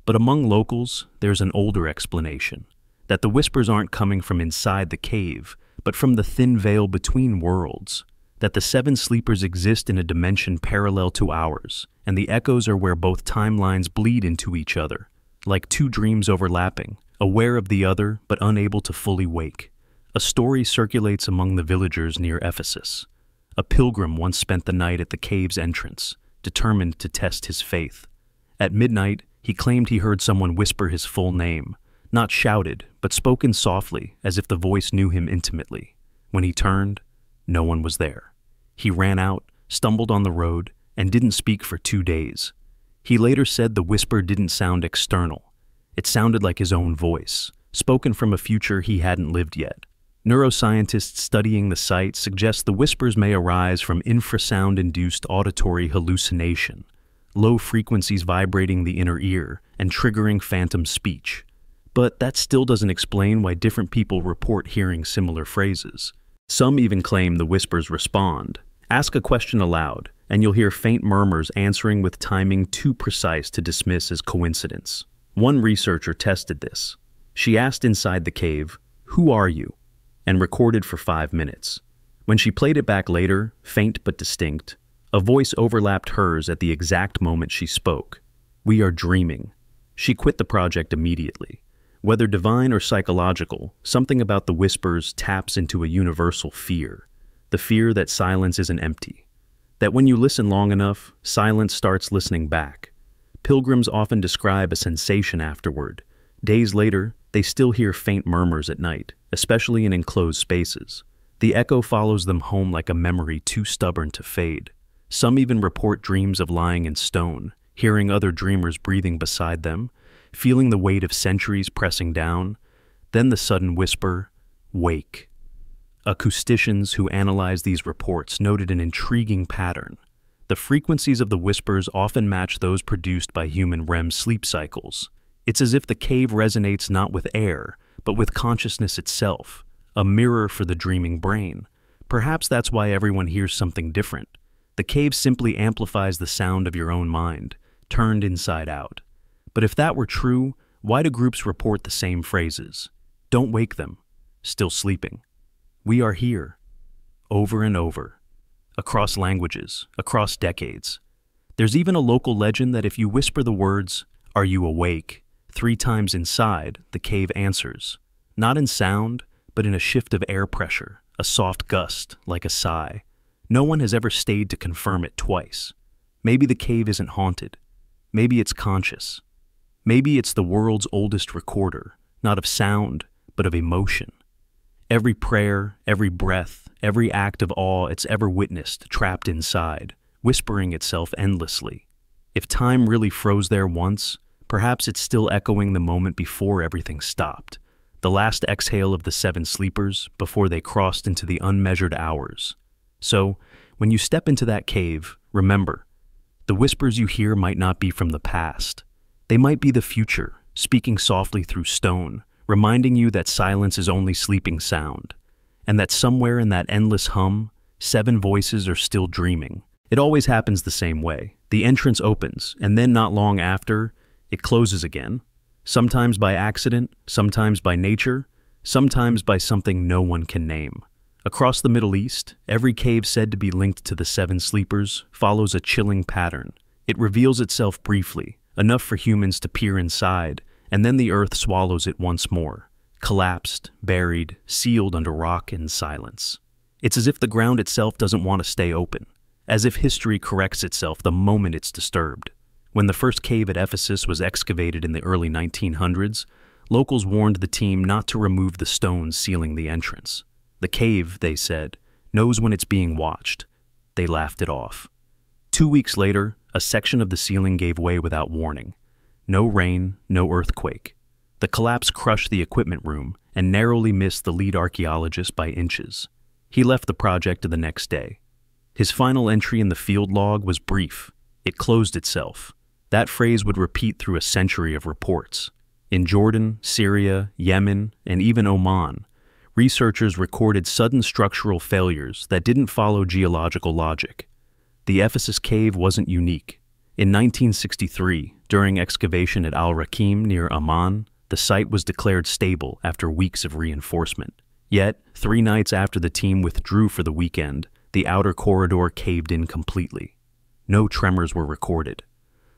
But among locals, there's an older explanation, that the whispers aren't coming from inside the cave, but from the thin veil between worlds, that the seven sleepers exist in a dimension parallel to ours, and the echoes are where both timelines bleed into each other, like two dreams overlapping, aware of the other but unable to fully wake. A story circulates among the villagers near Ephesus. A pilgrim once spent the night at the cave's entrance, determined to test his faith. At midnight, he claimed he heard someone whisper his full name, not shouted, but spoken softly, as if the voice knew him intimately. When he turned, no one was there. He ran out, stumbled on the road, and didn't speak for 2 days. He later said the whisper didn't sound external. It sounded like his own voice, spoken from a future he hadn't lived yet. Neuroscientists studying the site suggest the whispers may arise from infrasound-induced auditory hallucination, low frequencies vibrating the inner ear and triggering phantom speech. But that still doesn't explain why different people report hearing similar phrases. Some even claim the whispers respond. Ask a question aloud, and you'll hear faint murmurs answering with timing too precise to dismiss as coincidence. One researcher tested this. She asked inside the cave, "Who are you?" and recorded for 5 minutes. When she played it back later, faint but distinct, a voice overlapped hers at the exact moment she spoke. "We are dreaming." She quit the project immediately. Whether divine or psychological, something about the whispers taps into a universal fear. The fear that silence isn't empty. That when you listen long enough, silence starts listening back. Pilgrims often describe a sensation afterward. Days later, they still hear faint murmurs at night, especially in enclosed spaces. The echo follows them home like a memory too stubborn to fade. Some even report dreams of lying in stone, hearing other dreamers breathing beside them, feeling the weight of centuries pressing down. Then the sudden whisper, "Wake." Acousticians who analyze these reports noted an intriguing pattern. The frequencies of the whispers often match those produced by human REM sleep cycles. It's as if the cave resonates not with air, but with consciousness itself, a mirror for the dreaming brain. Perhaps that's why everyone hears something different. The cave simply amplifies the sound of your own mind, turned inside out. But if that were true, why do groups report the same phrases? "Don't wake them," "Still sleeping," "We are here," over and over, across languages, across decades. There's even a local legend that if you whisper the words, "Are you awake?" 3 times inside, the cave answers. Not in sound, but in a shift of air pressure, a soft gust, like a sigh. No one has ever stayed to confirm it twice. Maybe the cave isn't haunted. Maybe it's conscious. Maybe it's the world's oldest recorder, not of sound, but of emotion. Every prayer, every breath, every act of awe it's ever witnessed trapped inside, whispering itself endlessly. If time really froze there once, perhaps it's still echoing the moment before everything stopped, the last exhale of the 7 sleepers before they crossed into the unmeasured hours. So, when you step into that cave, remember, the whispers you hear might not be from the past. They might be the future, speaking softly through stone, reminding you that silence is only sleeping sound, and that somewhere in that endless hum, 7 voices are still dreaming. It always happens the same way. The entrance opens, and then not long after, it closes again, sometimes by accident, sometimes by nature, sometimes by something no one can name. Across the Middle East, every cave said to be linked to the 7 sleepers follows a chilling pattern. It reveals itself briefly, enough for humans to peer inside, and then the earth swallows it once more, collapsed, buried, sealed under rock and silence. It's as if the ground itself doesn't want to stay open, as if history corrects itself the moment it's disturbed. When the first cave at Ephesus was excavated in the early 1900s, locals warned the team not to remove the stones sealing the entrance. The cave, they said, knows when it's being watched. They laughed it off. 2 weeks later, a section of the ceiling gave way without warning. No rain, no earthquake. The collapse crushed the equipment room and narrowly missed the lead archaeologist by inches. He left the project the next day. His final entry in the field log was brief. It closed itself. That phrase would repeat through a century of reports. In Jordan, Syria, Yemen, and even Oman, researchers recorded sudden structural failures that didn't follow geological logic. The Ephesus cave wasn't unique. In 1963, during excavation at Al-Rakim near Amman, the site was declared stable after weeks of reinforcement. Yet, 3 nights after the team withdrew for the weekend, the outer corridor caved in completely. No tremors were recorded.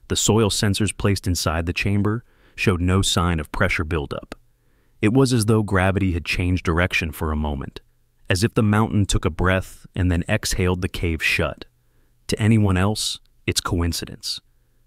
The soil sensors placed inside the chamber showed no sign of pressure buildup. It was as though gravity had changed direction for a moment, as if the mountain took a breath and then exhaled the cave shut. To anyone else, it's coincidence.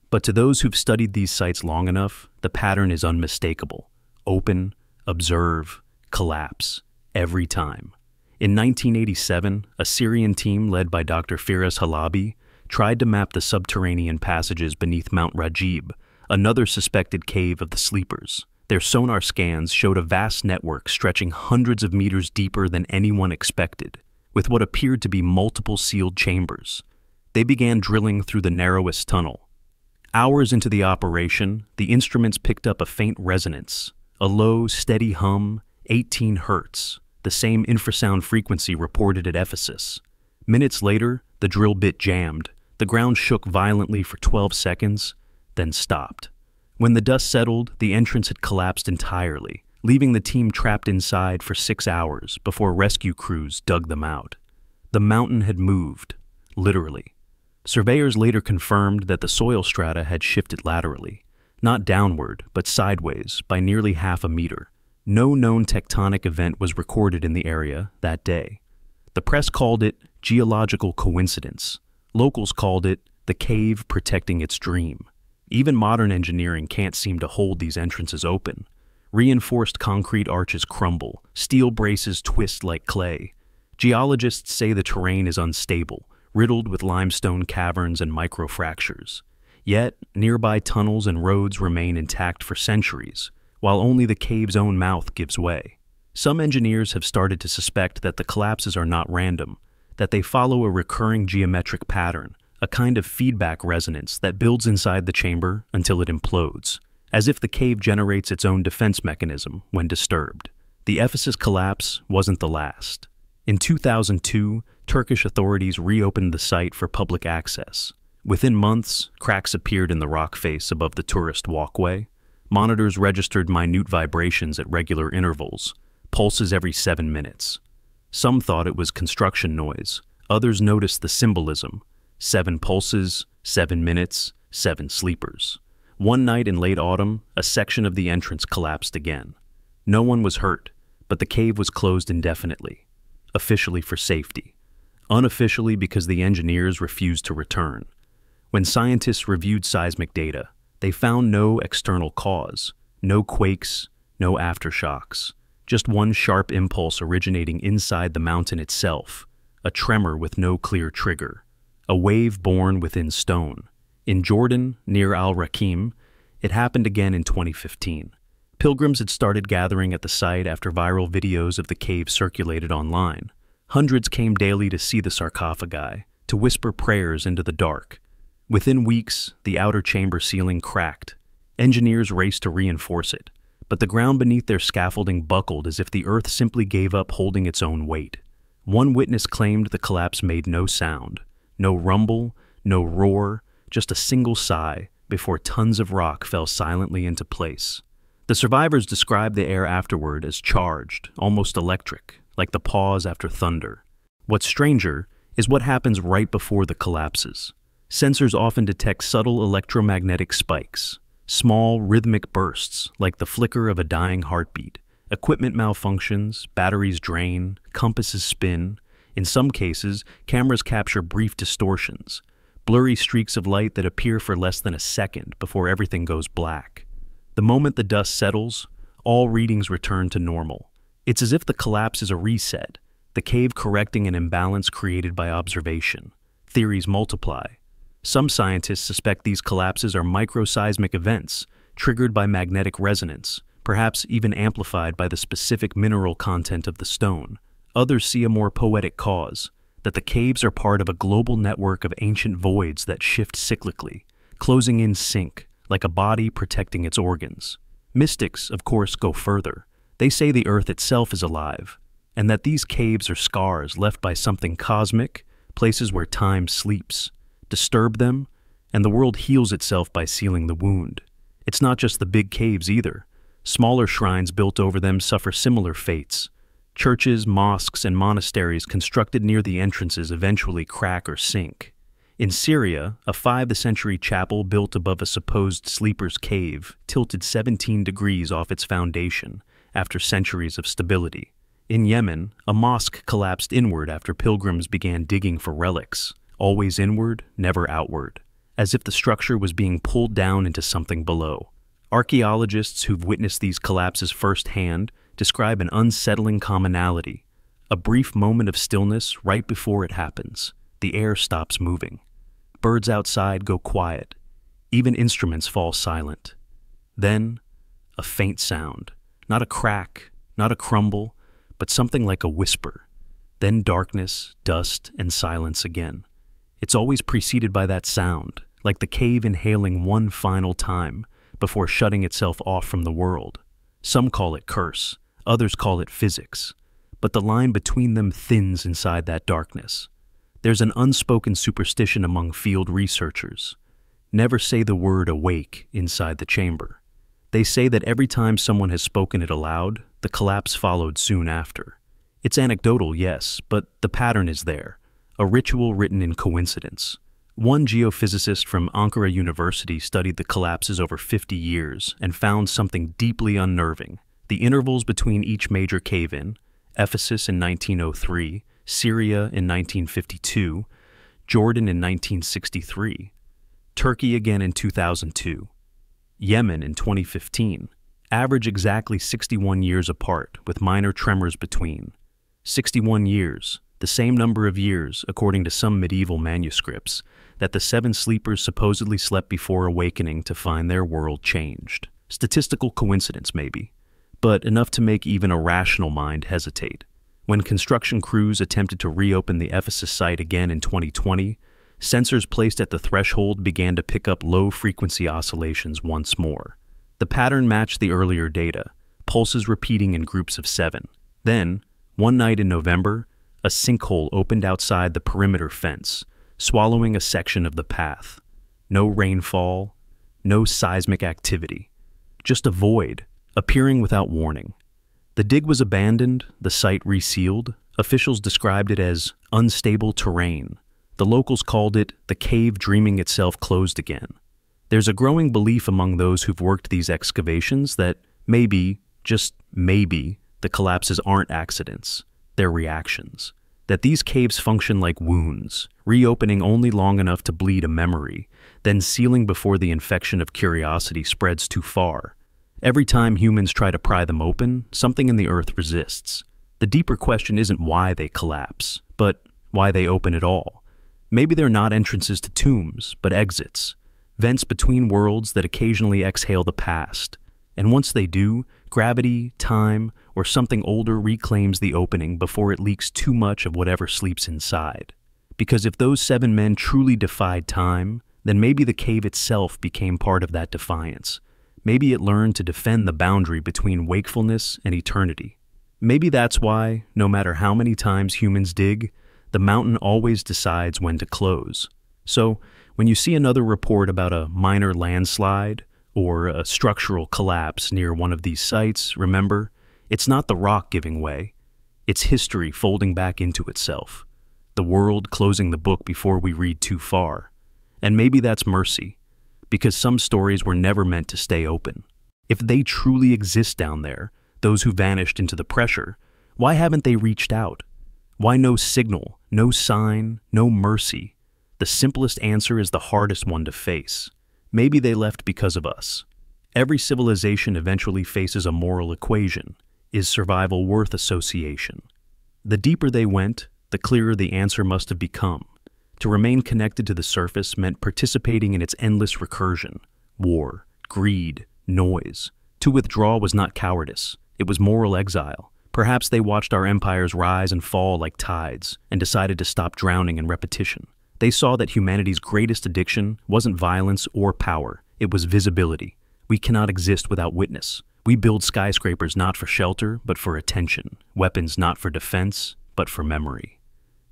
But to those who've studied these sites long enough, the pattern is unmistakable. Open, observe, collapse, every time. In 1987, a Syrian team led by Dr. Firas Halabi tried to map the subterranean passages beneath Mount Rajib, another suspected cave of the Sleepers. Their sonar scans showed a vast network stretching hundreds of meters deeper than anyone expected, with what appeared to be multiple sealed chambers. They began drilling through the narrowest tunnel. Hours into the operation, the instruments picked up a faint resonance, a low, steady hum, 18 hertz, the same infrasound frequency reported at Ephesus. Minutes later, the drill bit jammed. The ground shook violently for 12 seconds, then stopped. When the dust settled, the entrance had collapsed entirely, leaving the team trapped inside for 6 hours before rescue crews dug them out. The mountain had moved, literally. Surveyors later confirmed that the soil strata had shifted laterally, not downward, but sideways by nearly half a meter. No known tectonic event was recorded in the area that day. The press called it geological coincidence. Locals called it the cave protecting its dream. Even modern engineering can't seem to hold these entrances open. Reinforced concrete arches crumble, steel braces twist like clay. Geologists say the terrain is unstable, riddled with limestone caverns and microfractures. Yet, nearby tunnels and roads remain intact for centuries, while only the cave's own mouth gives way. Some engineers have started to suspect that the collapses are not random, that they follow a recurring geometric pattern, a kind of feedback resonance that builds inside the chamber until it implodes, as if the cave generates its own defense mechanism when disturbed. The Ephesus collapse wasn't the last. In 2002, Turkish authorities reopened the site for public access. Within months, cracks appeared in the rock face above the tourist walkway. Monitors registered minute vibrations at regular intervals, pulses every 7 minutes. Some thought it was construction noise. Others noticed the symbolism. 7 pulses, 7 minutes, 7 sleepers. One night in late autumn, a section of the entrance collapsed again. No one was hurt, but the cave was closed indefinitely, officially for safety, unofficially because the engineers refused to return. When scientists reviewed seismic data, they found no external cause, no quakes, no aftershocks. Just one sharp impulse originating inside the mountain itself, a tremor with no clear trigger, a wave born within stone. In Jordan, near Al-Rakim, it happened again in 2015. Pilgrims had started gathering at the site after viral videos of the cave circulated online. Hundreds came daily to see the sarcophagi, to whisper prayers into the dark. Within weeks, the outer chamber ceiling cracked. Engineers raced to reinforce it, but the ground beneath their scaffolding buckled as if the earth simply gave up holding its own weight. One witness claimed the collapse made no sound, no rumble, no roar, just a single sigh before tons of rock fell silently into place. The survivors described the air afterward as charged, almost electric, like the pause after thunder. What's stranger is what happens right before the collapses. Sensors often detect subtle electromagnetic spikes, small, rhythmic bursts like the flicker of a dying heartbeat. Equipment malfunctions, batteries drain, compasses spin. In some cases, cameras capture brief distortions, blurry streaks of light that appear for less than a second before everything goes black. The moment the dust settles, all readings return to normal. It's as if the collapse is a reset, the cave correcting an imbalance created by observation. Theories multiply. Some scientists suspect these collapses are microseismic events, triggered by magnetic resonance, perhaps even amplified by the specific mineral content of the stone. Others see a more poetic cause, that the caves are part of a global network of ancient voids that shift cyclically, closing in sync, like a body protecting its organs. Mystics, of course, go further. They say the earth itself is alive, and that these caves are scars left by something cosmic, places where time sleeps. Disturb them, and the world heals itself by sealing the wound. It's not just the big caves either. Smaller shrines built over them suffer similar fates. Churches, mosques, and monasteries constructed near the entrances eventually crack or sink. In Syria, a 5th century chapel built above a supposed sleeper's cave tilted 17 degrees off its foundation after centuries of stability. In Yemen, a mosque collapsed inward after pilgrims began digging for relics, always inward, never outward, as if the structure was being pulled down into something below. Archaeologists who've witnessed these collapses firsthand describe an unsettling commonality, a brief moment of stillness right before it happens. The air stops moving. Birds outside go quiet. Even instruments fall silent. Then, a faint sound. Not a crack, not a crumble, but something like a whisper. Then darkness, dust, and silence again. It's always preceded by that sound, like the cave inhaling one final time before shutting itself off from the world. Some call it curse, others call it physics, but the line between them thins inside that darkness. There's an unspoken superstition among field researchers. Never say the word awake inside the chamber. They say that every time someone has spoken it aloud, the collapse followed soon after. It's anecdotal, yes, but the pattern is there, a ritual written in coincidence. One geophysicist from Ankara University studied the collapses over 50 years and found something deeply unnerving. The intervals between each major cave-in, Ephesus in 1903, Syria in 1952, Jordan in 1963, Turkey again in 2002, Yemen in 2015, average exactly 61 years apart, with minor tremors between. 61 years, the same number of years, according to some medieval manuscripts, that the 7 sleepers supposedly slept before awakening to find their world changed. Statistical coincidence, maybe, but enough to make even a rational mind hesitate. When construction crews attempted to reopen the Ephesus site again in 2020, sensors placed at the threshold began to pick up low-frequency oscillations once more. The pattern matched the earlier data, pulses repeating in groups of 7. Then, one night in November, a sinkhole opened outside the perimeter fence, swallowing a section of the path. No rainfall, no seismic activity, just a void, appearing without warning. The dig was abandoned, the site resealed. Officials described it as unstable terrain. The locals called it the cave dreaming itself closed again. There's a growing belief among those who've worked these excavations that maybe, just maybe, the collapses aren't accidents, they're reactions. That these caves function like wounds, reopening only long enough to bleed a memory, then sealing before the infection of curiosity spreads too far. Every time humans try to pry them open, something in the earth resists. The deeper question isn't why they collapse, but why they open at all. Maybe they're not entrances to tombs, but exits, vents between worlds that occasionally exhale the past. And once they do, gravity, time, or something older reclaims the opening before it leaks too much of whatever sleeps inside. Because if those 7 men truly defied time, then maybe the cave itself became part of that defiance. Maybe it learned to defend the boundary between wakefulness and eternity. Maybe that's why, no matter how many times humans dig, the mountain always decides when to close. So, when you see another report about a minor landslide or a structural collapse near one of these sites, remember, it's not the rock giving way. It's history folding back into itself. The world closing the book before we read too far. And maybe that's mercy, because some stories were never meant to stay open. If they truly exist down there, those who vanished into the pressure, why haven't they reached out? Why no signal, no sign, no mercy? The simplest answer is the hardest one to face. Maybe they left because of us. Every civilization eventually faces a moral equation. Is survival worth association? The deeper they went, the clearer the answer must have become. To remain connected to the surface meant participating in its endless recursion, war, greed, noise. To withdraw was not cowardice, it was moral exile. Perhaps they watched our empires rise and fall like tides and decided to stop drowning in repetition. They saw that humanity's greatest addiction wasn't violence or power, it was visibility. We cannot exist without witness. We build skyscrapers not for shelter, but for attention, weapons not for defense, but for memory.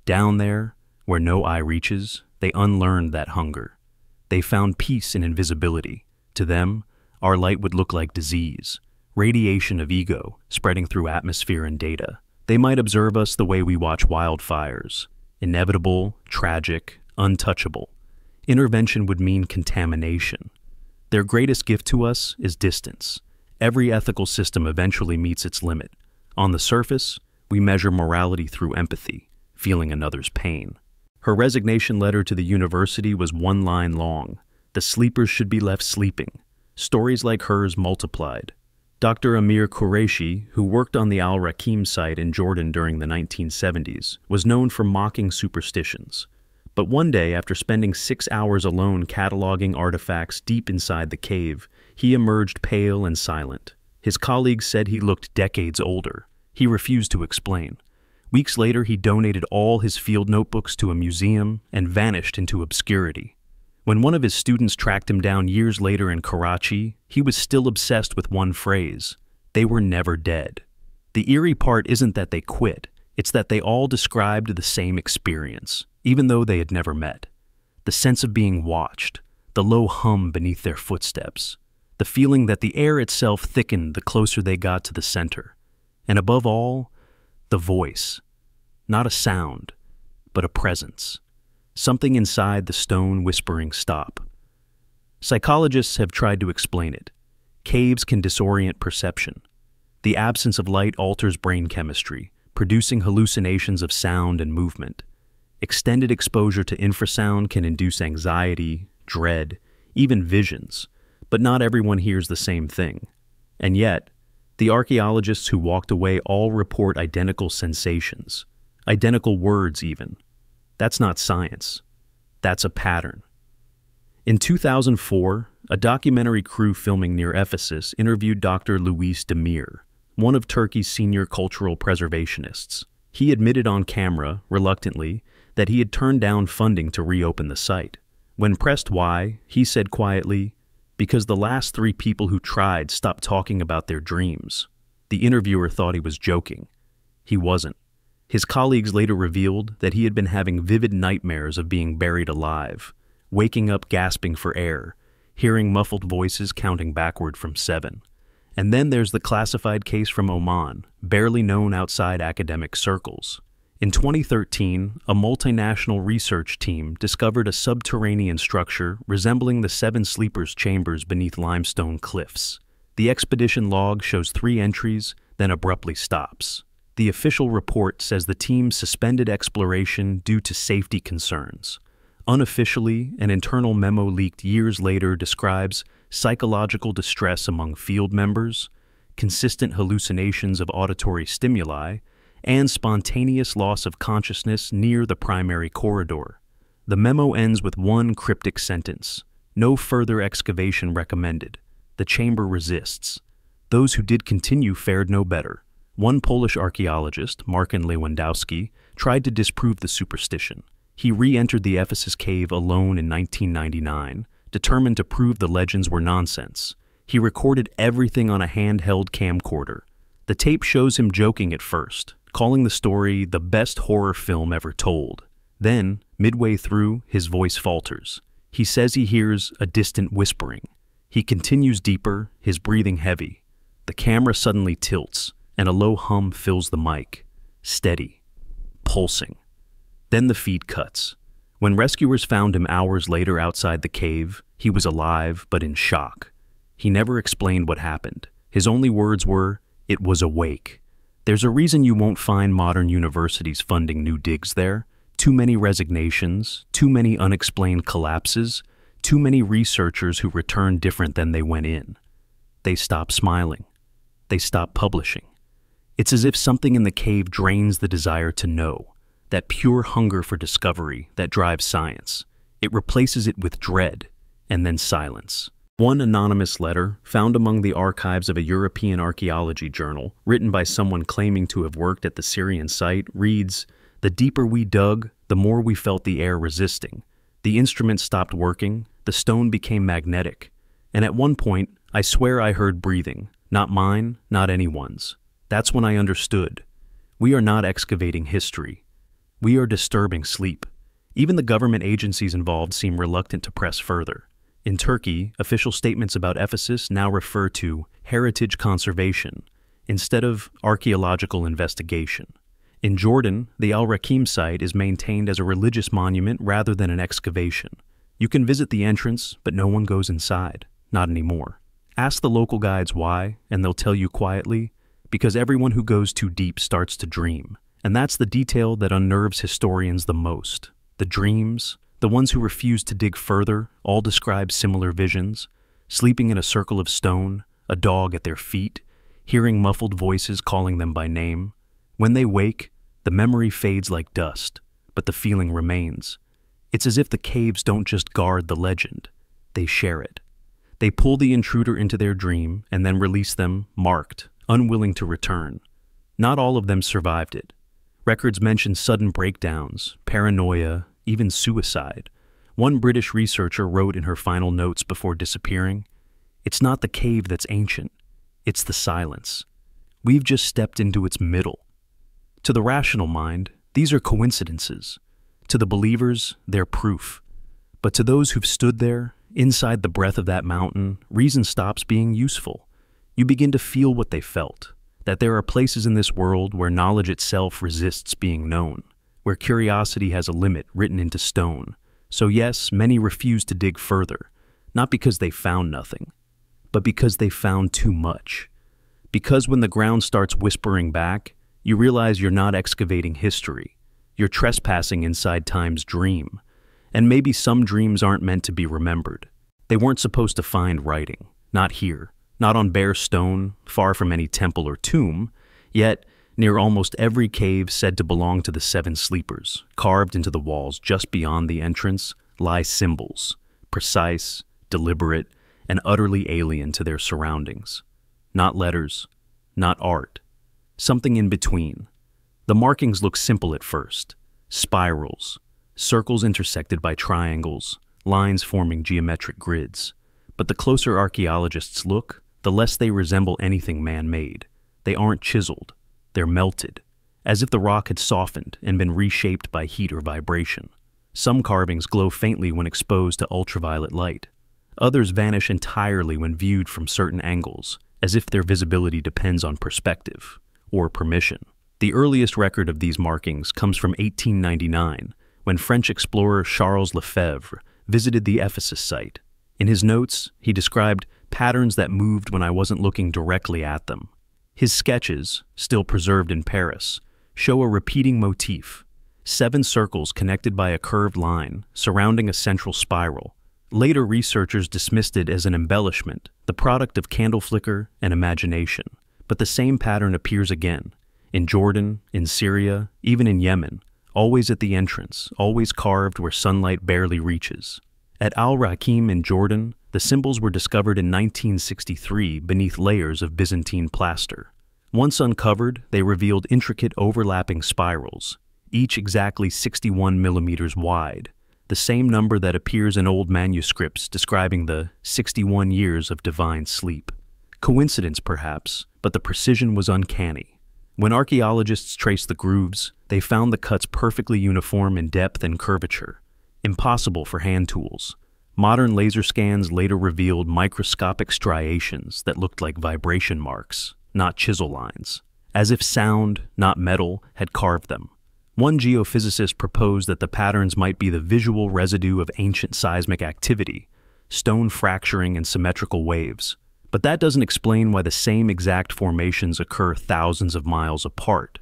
Down there, where no eye reaches, they unlearned that hunger. They found peace in invisibility. To them, our light would look like disease, radiation of ego spreading through atmosphere and data. They might observe us the way we watch wildfires, inevitable, tragic, untouchable. Intervention would mean contamination. Their greatest gift to us is distance. Every ethical system eventually meets its limit. On the surface, we measure morality through empathy, feeling another's pain. Her resignation letter to the university was one line long. The sleepers should be left sleeping. Stories like hers multiplied. Dr. Amir Qureshi, who worked on the Al-Rakim site in Jordan during the 1970s, was known for mocking superstitions. But one day, after spending 6 hours alone cataloging artifacts deep inside the cave, he emerged pale and silent. His colleagues said he looked decades older. He refused to explain. Weeks later, he donated all his field notebooks to a museum and vanished into obscurity. When one of his students tracked him down years later in Karachi, he was still obsessed with one phrase: they were never dead. The eerie part isn't that they quit, it's that they all described the same experience, even though they had never met. The sense of being watched, the low hum beneath their footsteps, the feeling that the air itself thickened the closer they got to the center. And above all, the voice. Not a sound, but a presence. Something inside the stone whispering stop. Psychologists have tried to explain it. Caves can disorient perception. The absence of light alters brain chemistry, producing hallucinations of sound and movement. Extended exposure to infrasound can induce anxiety, dread, even visions, but not everyone hears the same thing. And yet, the archaeologists who walked away all report identical sensations, identical words even. That's not science. That's a pattern. In 2004, a documentary crew filming near Ephesus interviewed Dr. Luis Demir, one of Turkey's senior cultural preservationists. He admitted on camera, reluctantly, that he had turned down funding to reopen the site. When pressed why, he said quietly, "Because the last 3 people who tried stopped talking about their dreams." The interviewer thought he was joking. He wasn't. His colleagues later revealed that he had been having vivid nightmares of being buried alive, waking up gasping for air, hearing muffled voices counting backward from 7. And then there's the classified case from Oman, barely known outside academic circles. In 2013, a multinational research team discovered a subterranean structure resembling the 7 sleepers' chambers beneath limestone cliffs. The expedition log shows 3 entries, then abruptly stops. The official report says the team suspended exploration due to safety concerns. Unofficially, an internal memo leaked years later describes psychological distress among field members, consistent hallucinations of auditory stimuli, and spontaneous loss of consciousness near the primary corridor. The memo ends with one cryptic sentence: "No further excavation recommended. The chamber resists." Those who did continue fared no better. One Polish archaeologist, Marcin Lewandowski, tried to disprove the superstition. He re-entered the Ephesus cave alone in 1999, determined to prove the legends were nonsense. He recorded everything on a handheld camcorder. The tape shows him joking at first, calling the story the best horror film ever told. Then, midway through, his voice falters. He says he hears a distant whispering. He continues deeper, his breathing heavy. The camera suddenly tilts, and a low hum fills the mic. Steady. Pulsing. Then the feed cuts. When rescuers found him hours later outside the cave, he was alive but in shock. He never explained what happened. His only words were, "It was awake." There's a reason you won't find modern universities funding new digs there. Too many resignations, too many unexplained collapses, too many researchers who return different than they went in. They stop smiling. They stop publishing. It's as if something in the cave drains the desire to know, that pure hunger for discovery that drives science. It replaces it with dread, and then silence. One anonymous letter, found among the archives of a European archaeology journal, written by someone claiming to have worked at the Syrian site, reads, "The deeper we dug, the more we felt the air resisting. The instrument stopped working, the stone became magnetic, and at one point, I swear I heard breathing, not mine, not anyone's. That's when I understood. We are not excavating history. We are disturbing sleep." Even the government agencies involved seem reluctant to press further. In Turkey, official statements about Ephesus now refer to heritage conservation instead of archaeological investigation. In Jordan, the Al-Rakim site is maintained as a religious monument rather than an excavation. You can visit the entrance, but no one goes inside. Not anymore. Ask the local guides why, and they'll tell you quietly, because everyone who goes too deep starts to dream. And that's the detail that unnerves historians the most. The dreams, the ones who refuse to dig further, all describe similar visions. Sleeping in a circle of stone, a dog at their feet, hearing muffled voices calling them by name. When they wake, the memory fades like dust, but the feeling remains. It's as if the caves don't just guard the legend, they share it. They pull the intruder into their dream and then release them, marked, unwilling to return. Not all of them survived it. Records mention sudden breakdowns, paranoia, even suicide. One British researcher wrote in her final notes before disappearing, "It's not the cave that's ancient, it's the silence. We've just stepped into its middle." To the rational mind, these are coincidences. To the believers, they're proof. But to those who've stood there, inside the breath of that mountain, reason stops being useful. You begin to feel what they felt, that there are places in this world where knowledge itself resists being known, where curiosity has a limit written into stone. So yes, many refuse to dig further, not because they found nothing, but because they found too much. Because when the ground starts whispering back, you realize you're not excavating history. You're trespassing inside time's dream. And maybe some dreams aren't meant to be remembered. They weren't supposed to find writing. Not here. Not on bare stone, far from any temple or tomb. Yet, near almost every cave said to belong to the seven sleepers, carved into the walls just beyond the entrance, lie symbols. Precise, deliberate, and utterly alien to their surroundings. Not letters. Not art. Something in between. The markings look simple at first. Spirals, circles intersected by triangles, lines forming geometric grids. But the closer archaeologists look, the less they resemble anything man-made. They aren't chiseled. They're melted, as if the rock had softened and been reshaped by heat or vibration. Some carvings glow faintly when exposed to ultraviolet light. Others vanish entirely when viewed from certain angles, as if their visibility depends on perspective or permission. The earliest record of these markings comes from 1899, when French explorer Charles Lefebvre visited the Ephesus site. In his notes, he described patterns that moved when I wasn't looking directly at them. His sketches, still preserved in Paris, show a repeating motif: 7 circles connected by a curved line, surrounding a central spiral. Later researchers dismissed it as an embellishment, the product of candle flicker and imagination. But the same pattern appears again, in Jordan, in Syria, even in Yemen, always at the entrance, always carved where sunlight barely reaches. At Al-Rakim in Jordan, the symbols were discovered in 1963 beneath layers of Byzantine plaster. Once uncovered, they revealed intricate overlapping spirals, each exactly 61 millimeters wide, the same number that appears in old manuscripts describing the 61 years of divine sleep. Coincidence, perhaps, but the precision was uncanny. When archaeologists traced the grooves, they found the cuts perfectly uniform in depth and curvature, impossible for hand tools. Modern laser scans later revealed microscopic striations that looked like vibration marks, not chisel lines, as if sound, not metal, had carved them. One geophysicist proposed that the patterns might be the visual residue of ancient seismic activity, stone fracturing and symmetrical waves. But that doesn't explain why the same exact formations occur thousands of miles apart.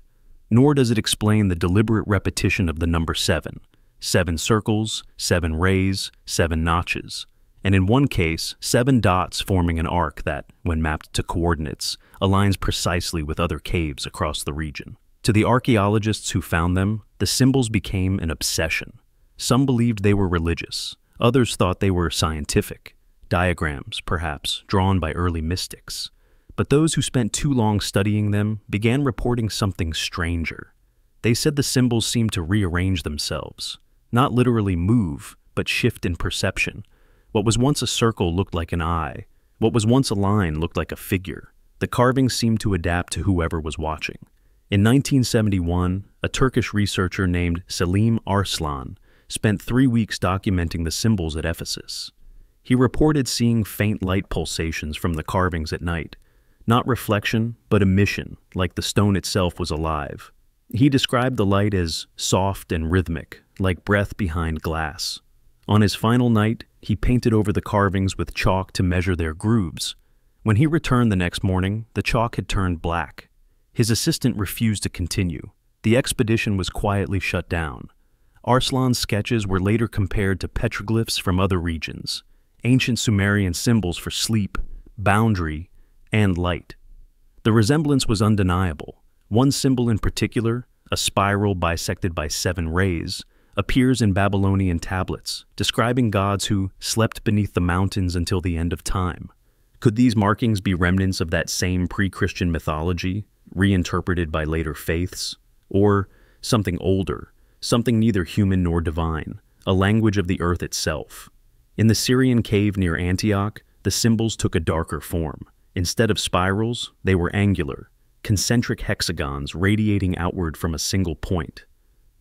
Nor does it explain the deliberate repetition of the number 7. 7 circles, 7 rays, 7 notches. And in one case, 7 dots forming an arc that, when mapped to coordinates, aligns precisely with other caves across the region. To the archaeologists who found them, the symbols became an obsession. Some believed they were religious. Others thought they were scientific. Diagrams, perhaps, drawn by early mystics. But those who spent too long studying them began reporting something stranger. They said the symbols seemed to rearrange themselves. Not literally move, but shift in perception. What was once a circle looked like an eye. What was once a line looked like a figure. The carvings seemed to adapt to whoever was watching. In 1971, a Turkish researcher named Selim Arslan spent 3 weeks documenting the symbols at Ephesus. He reported seeing faint light pulsations from the carvings at night. Not reflection, but emission, like the stone itself was alive. He described the light as soft and rhythmic, like breath behind glass. On his final night, he painted over the carvings with chalk to measure their grooves. When he returned the next morning, the chalk had turned black. His assistant refused to continue. The expedition was quietly shut down. Arslan's sketches were later compared to petroglyphs from other regions, ancient Sumerian symbols for sleep, boundary, and light. The resemblance was undeniable. One symbol in particular, a spiral bisected by 7 rays, appears in Babylonian tablets, describing gods who slept beneath the mountains until the end of time. Could these markings be remnants of that same pre-Christian mythology, reinterpreted by later faiths? Or something older, something neither human nor divine, a language of the earth itself? In the Syrian cave near Antioch, the symbols took a darker form. Instead of spirals, they were angular, concentric hexagons radiating outward from a single point.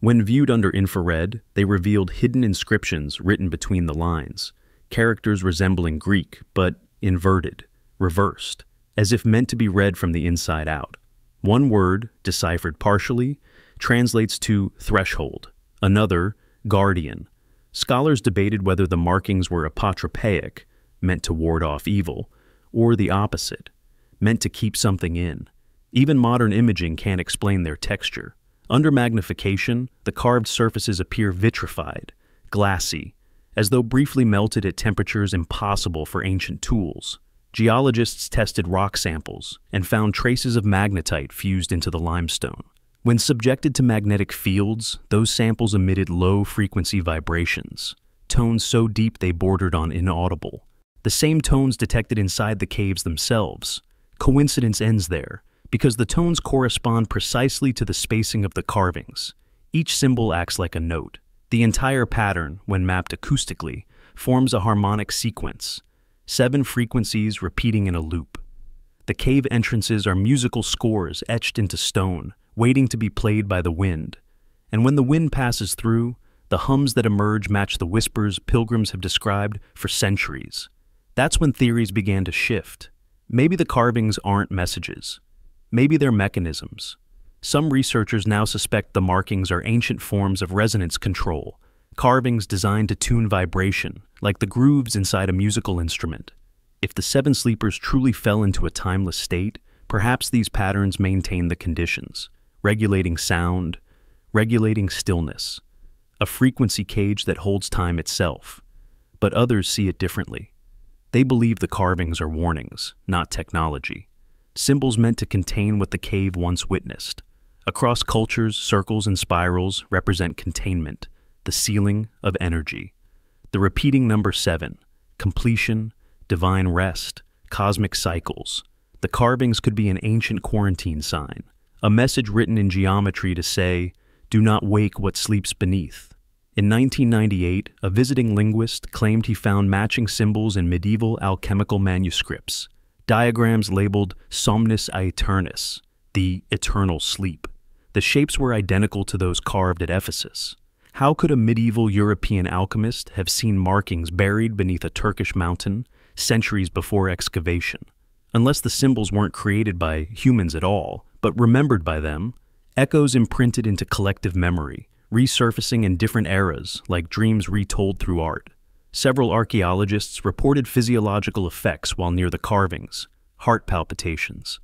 When viewed under infrared, they revealed hidden inscriptions written between the lines, characters resembling Greek, but inverted, reversed, as if meant to be read from the inside out. One word, deciphered partially, translates to threshold, another, guardian. Scholars debated whether the markings were apotropaic, meant to ward off evil, or the opposite, meant to keep something in. Even modern imaging can't explain their texture. Under magnification, the carved surfaces appear vitrified, glassy, as though briefly melted at temperatures impossible for ancient tools. Geologists tested rock samples and found traces of magnetite fused into the limestone. When subjected to magnetic fields, those samples emitted low-frequency vibrations, tones so deep they bordered on inaudible. The same tones detected inside the caves themselves. Coincidence ends there, because the tones correspond precisely to the spacing of the carvings. Each symbol acts like a note. The entire pattern, when mapped acoustically, forms a harmonic sequence, 7 frequencies repeating in a loop. The cave entrances are musical scores etched into stone, waiting to be played by the wind. And when the wind passes through, the hums that emerge match the whispers pilgrims have described for centuries. That's when theories began to shift. Maybe the carvings aren't messages. Maybe they're mechanisms. Some researchers now suspect the markings are ancient forms of resonance control, carvings designed to tune vibration, like the grooves inside a musical instrument. If the 7 sleepers truly fell into a timeless state, perhaps these patterns maintain the conditions, regulating sound, regulating stillness, a frequency cage that holds time itself. But others see it differently. They believe the carvings are warnings, not technology. Symbols meant to contain what the cave once witnessed. Across cultures, circles and spirals represent containment, the ceiling of energy. The repeating number 7, completion, divine rest, cosmic cycles. The carvings could be an ancient quarantine sign, a message written in geometry to say, "Do not wake what sleeps beneath." In 1998, a visiting linguist claimed he found matching symbols in medieval alchemical manuscripts, diagrams labeled somnus aeternus, the eternal sleep. The shapes were identical to those carved at Ephesus. How could a medieval European alchemist have seen markings buried beneath a Turkish mountain centuries before excavation? Unless the symbols weren't created by humans at all, but remembered by them, echoes imprinted into collective memory, resurfacing in different eras like dreams retold through art. Several archaeologists reported physiological effects while near the carvings: heart palpitations,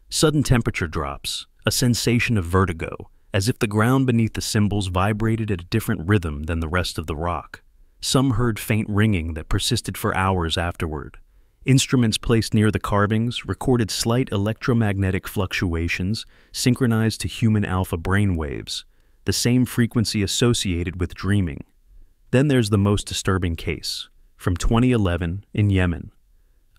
sudden temperature drops, a sensation of vertigo, as if the ground beneath the symbols vibrated at a different rhythm than the rest of the rock. Some heard faint ringing that persisted for hours afterward. Instruments placed near the carvings recorded slight electromagnetic fluctuations synchronized to human alpha brainwaves, the same frequency associated with dreaming. Then there's the most disturbing case, from 2011 in Yemen.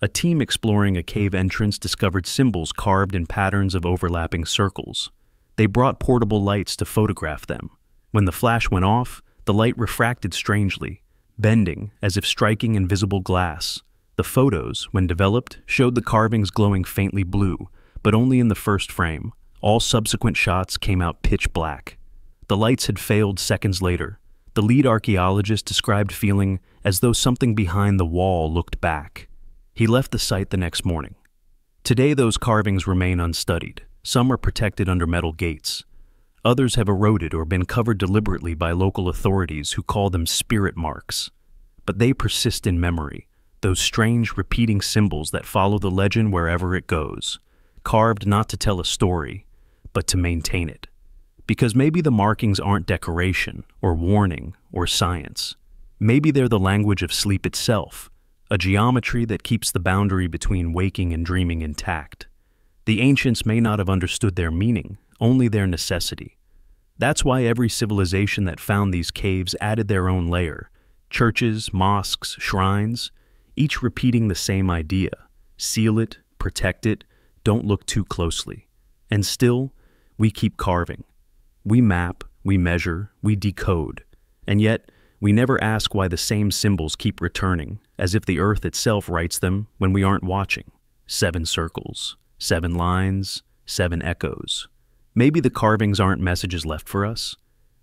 A team exploring a cave entrance discovered symbols carved in patterns of overlapping circles. They brought portable lights to photograph them. When the flash went off, the light refracted strangely, bending as if striking invisible glass. The photos, when developed, showed the carvings glowing faintly blue, but only in the first frame. All subsequent shots came out pitch black. The lights had failed seconds later. The lead archaeologist described feeling as though something behind the wall looked back. He left the site the next morning. Today those carvings remain unstudied. Some are protected under metal gates. Others have eroded or been covered deliberately by local authorities who call them spirit marks. But they persist in memory, those strange repeating symbols that follow the legend wherever it goes, carved not to tell a story, but to maintain it. Because maybe the markings aren't decoration, or warning, or science. Maybe they're the language of sleep itself, a geometry that keeps the boundary between waking and dreaming intact. The ancients may not have understood their meaning, only their necessity. That's why every civilization that found these caves added their own layer. Churches, mosques, shrines, each repeating the same idea. Seal it, protect it, don't look too closely. And still, we keep carving. We map, we measure, we decode. And yet, we never ask why the same symbols keep returning, as if the earth itself writes them when we aren't watching. 7 circles, 7 lines, 7 echoes. Maybe the carvings aren't messages left for us.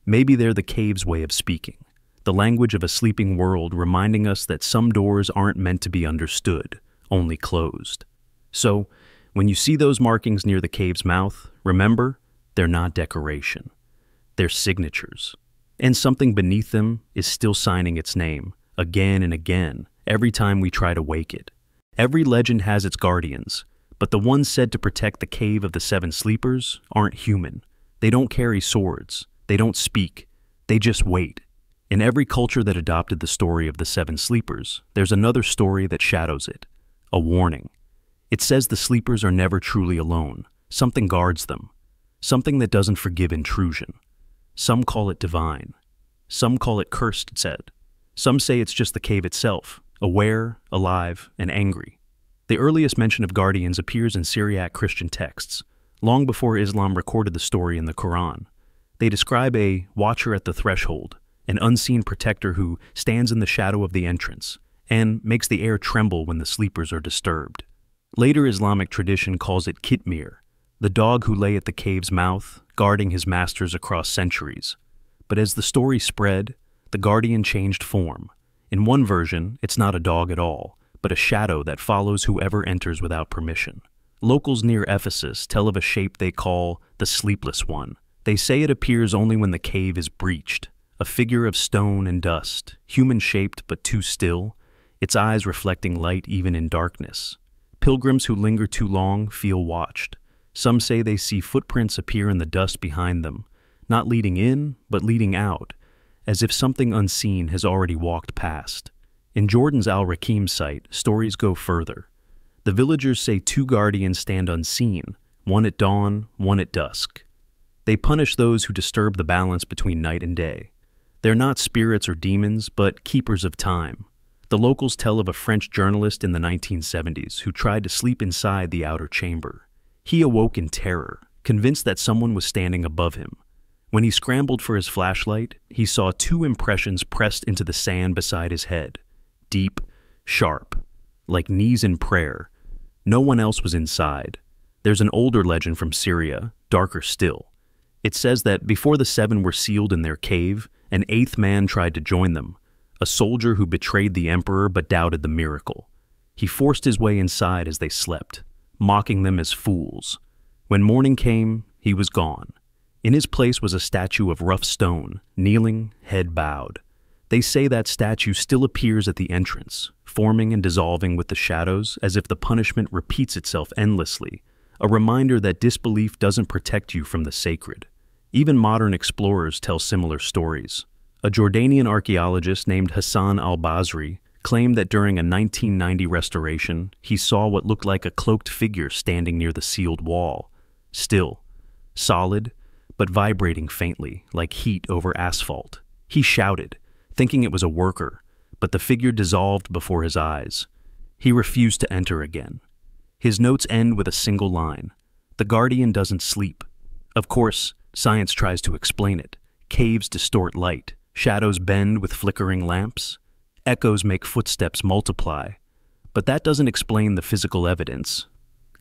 Maybe they're the cave's way of speaking, the language of a sleeping world reminding us that some doors aren't meant to be understood, only closed. So, when you see those markings near the cave's mouth, remember, they're not decoration. They're signatures. And something beneath them is still signing its name, again and again, every time we try to wake it. Every legend has its guardians, but the ones said to protect the cave of the 7 sleepers aren't human. They don't carry swords. They don't speak. They just wait. In every culture that adopted the story of the 7 sleepers, there's another story that shadows it. A warning. It says the sleepers are never truly alone. Something guards them. Something that doesn't forgive intrusion. Some call it divine. Some call it cursed, it said. Some say it's just the cave itself, aware, alive, and angry. The earliest mention of guardians appears in Syriac Christian texts, long before Islam recorded the story in the Quran. They describe a watcher at the threshold, an unseen protector who stands in the shadow of the entrance, and makes the air tremble when the sleepers are disturbed. Later Islamic tradition calls it Kitmir, the dog who lay at the cave's mouth, guarding his masters across centuries. But as the story spread, the guardian changed form. In one version, it's not a dog at all, but a shadow that follows whoever enters without permission. Locals near Ephesus tell of a shape they call the Sleepless One. They say it appears only when the cave is breached, a figure of stone and dust, human-shaped but too still, its eyes reflecting light even in darkness. Pilgrims who linger too long feel watched. Some say they see footprints appear in the dust behind them, not leading in, but leading out, as if something unseen has already walked past. In Jordan's Al-Rakim site, stories go further. The villagers say 2 guardians stand unseen, one at dawn, one at dusk. They punish those who disturb the balance between night and day. They're not spirits or demons, but keepers of time. The locals tell of a French journalist in the 1970s who tried to sleep inside the outer chamber. He awoke in terror, convinced that someone was standing above him. When he scrambled for his flashlight, he saw 2 impressions pressed into the sand beside his head. Deep, sharp, like knees in prayer. No one else was inside. There's an older legend from Syria, darker still. It says that before the 7 were sealed in their cave, an 8th man tried to join them, a soldier who betrayed the emperor but doubted the miracle. He forced his way inside as they slept, mocking them as fools. When morning came, he was gone. In his place was a statue of rough stone, kneeling, head bowed. They say that statue still appears at the entrance, forming and dissolving with the shadows as if the punishment repeats itself endlessly, a reminder that disbelief doesn't protect you from the sacred. Even modern explorers tell similar stories. A Jordanian archaeologist named Hassan al-Basri claimed that during a 1990 restoration, he saw what looked like a cloaked figure standing near the sealed wall. Still, solid, but vibrating faintly, like heat over asphalt. He shouted, thinking it was a worker, but the figure dissolved before his eyes. He refused to enter again. His notes end with a single line. The guardian doesn't sleep. Of course, science tries to explain it. Caves distort light. Shadows bend with flickering lamps. Echoes make footsteps multiply. But that doesn't explain the physical evidence.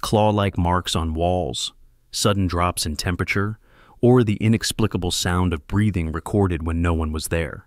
Claw-like marks on walls, sudden drops in temperature, or the inexplicable sound of breathing recorded when no one was there.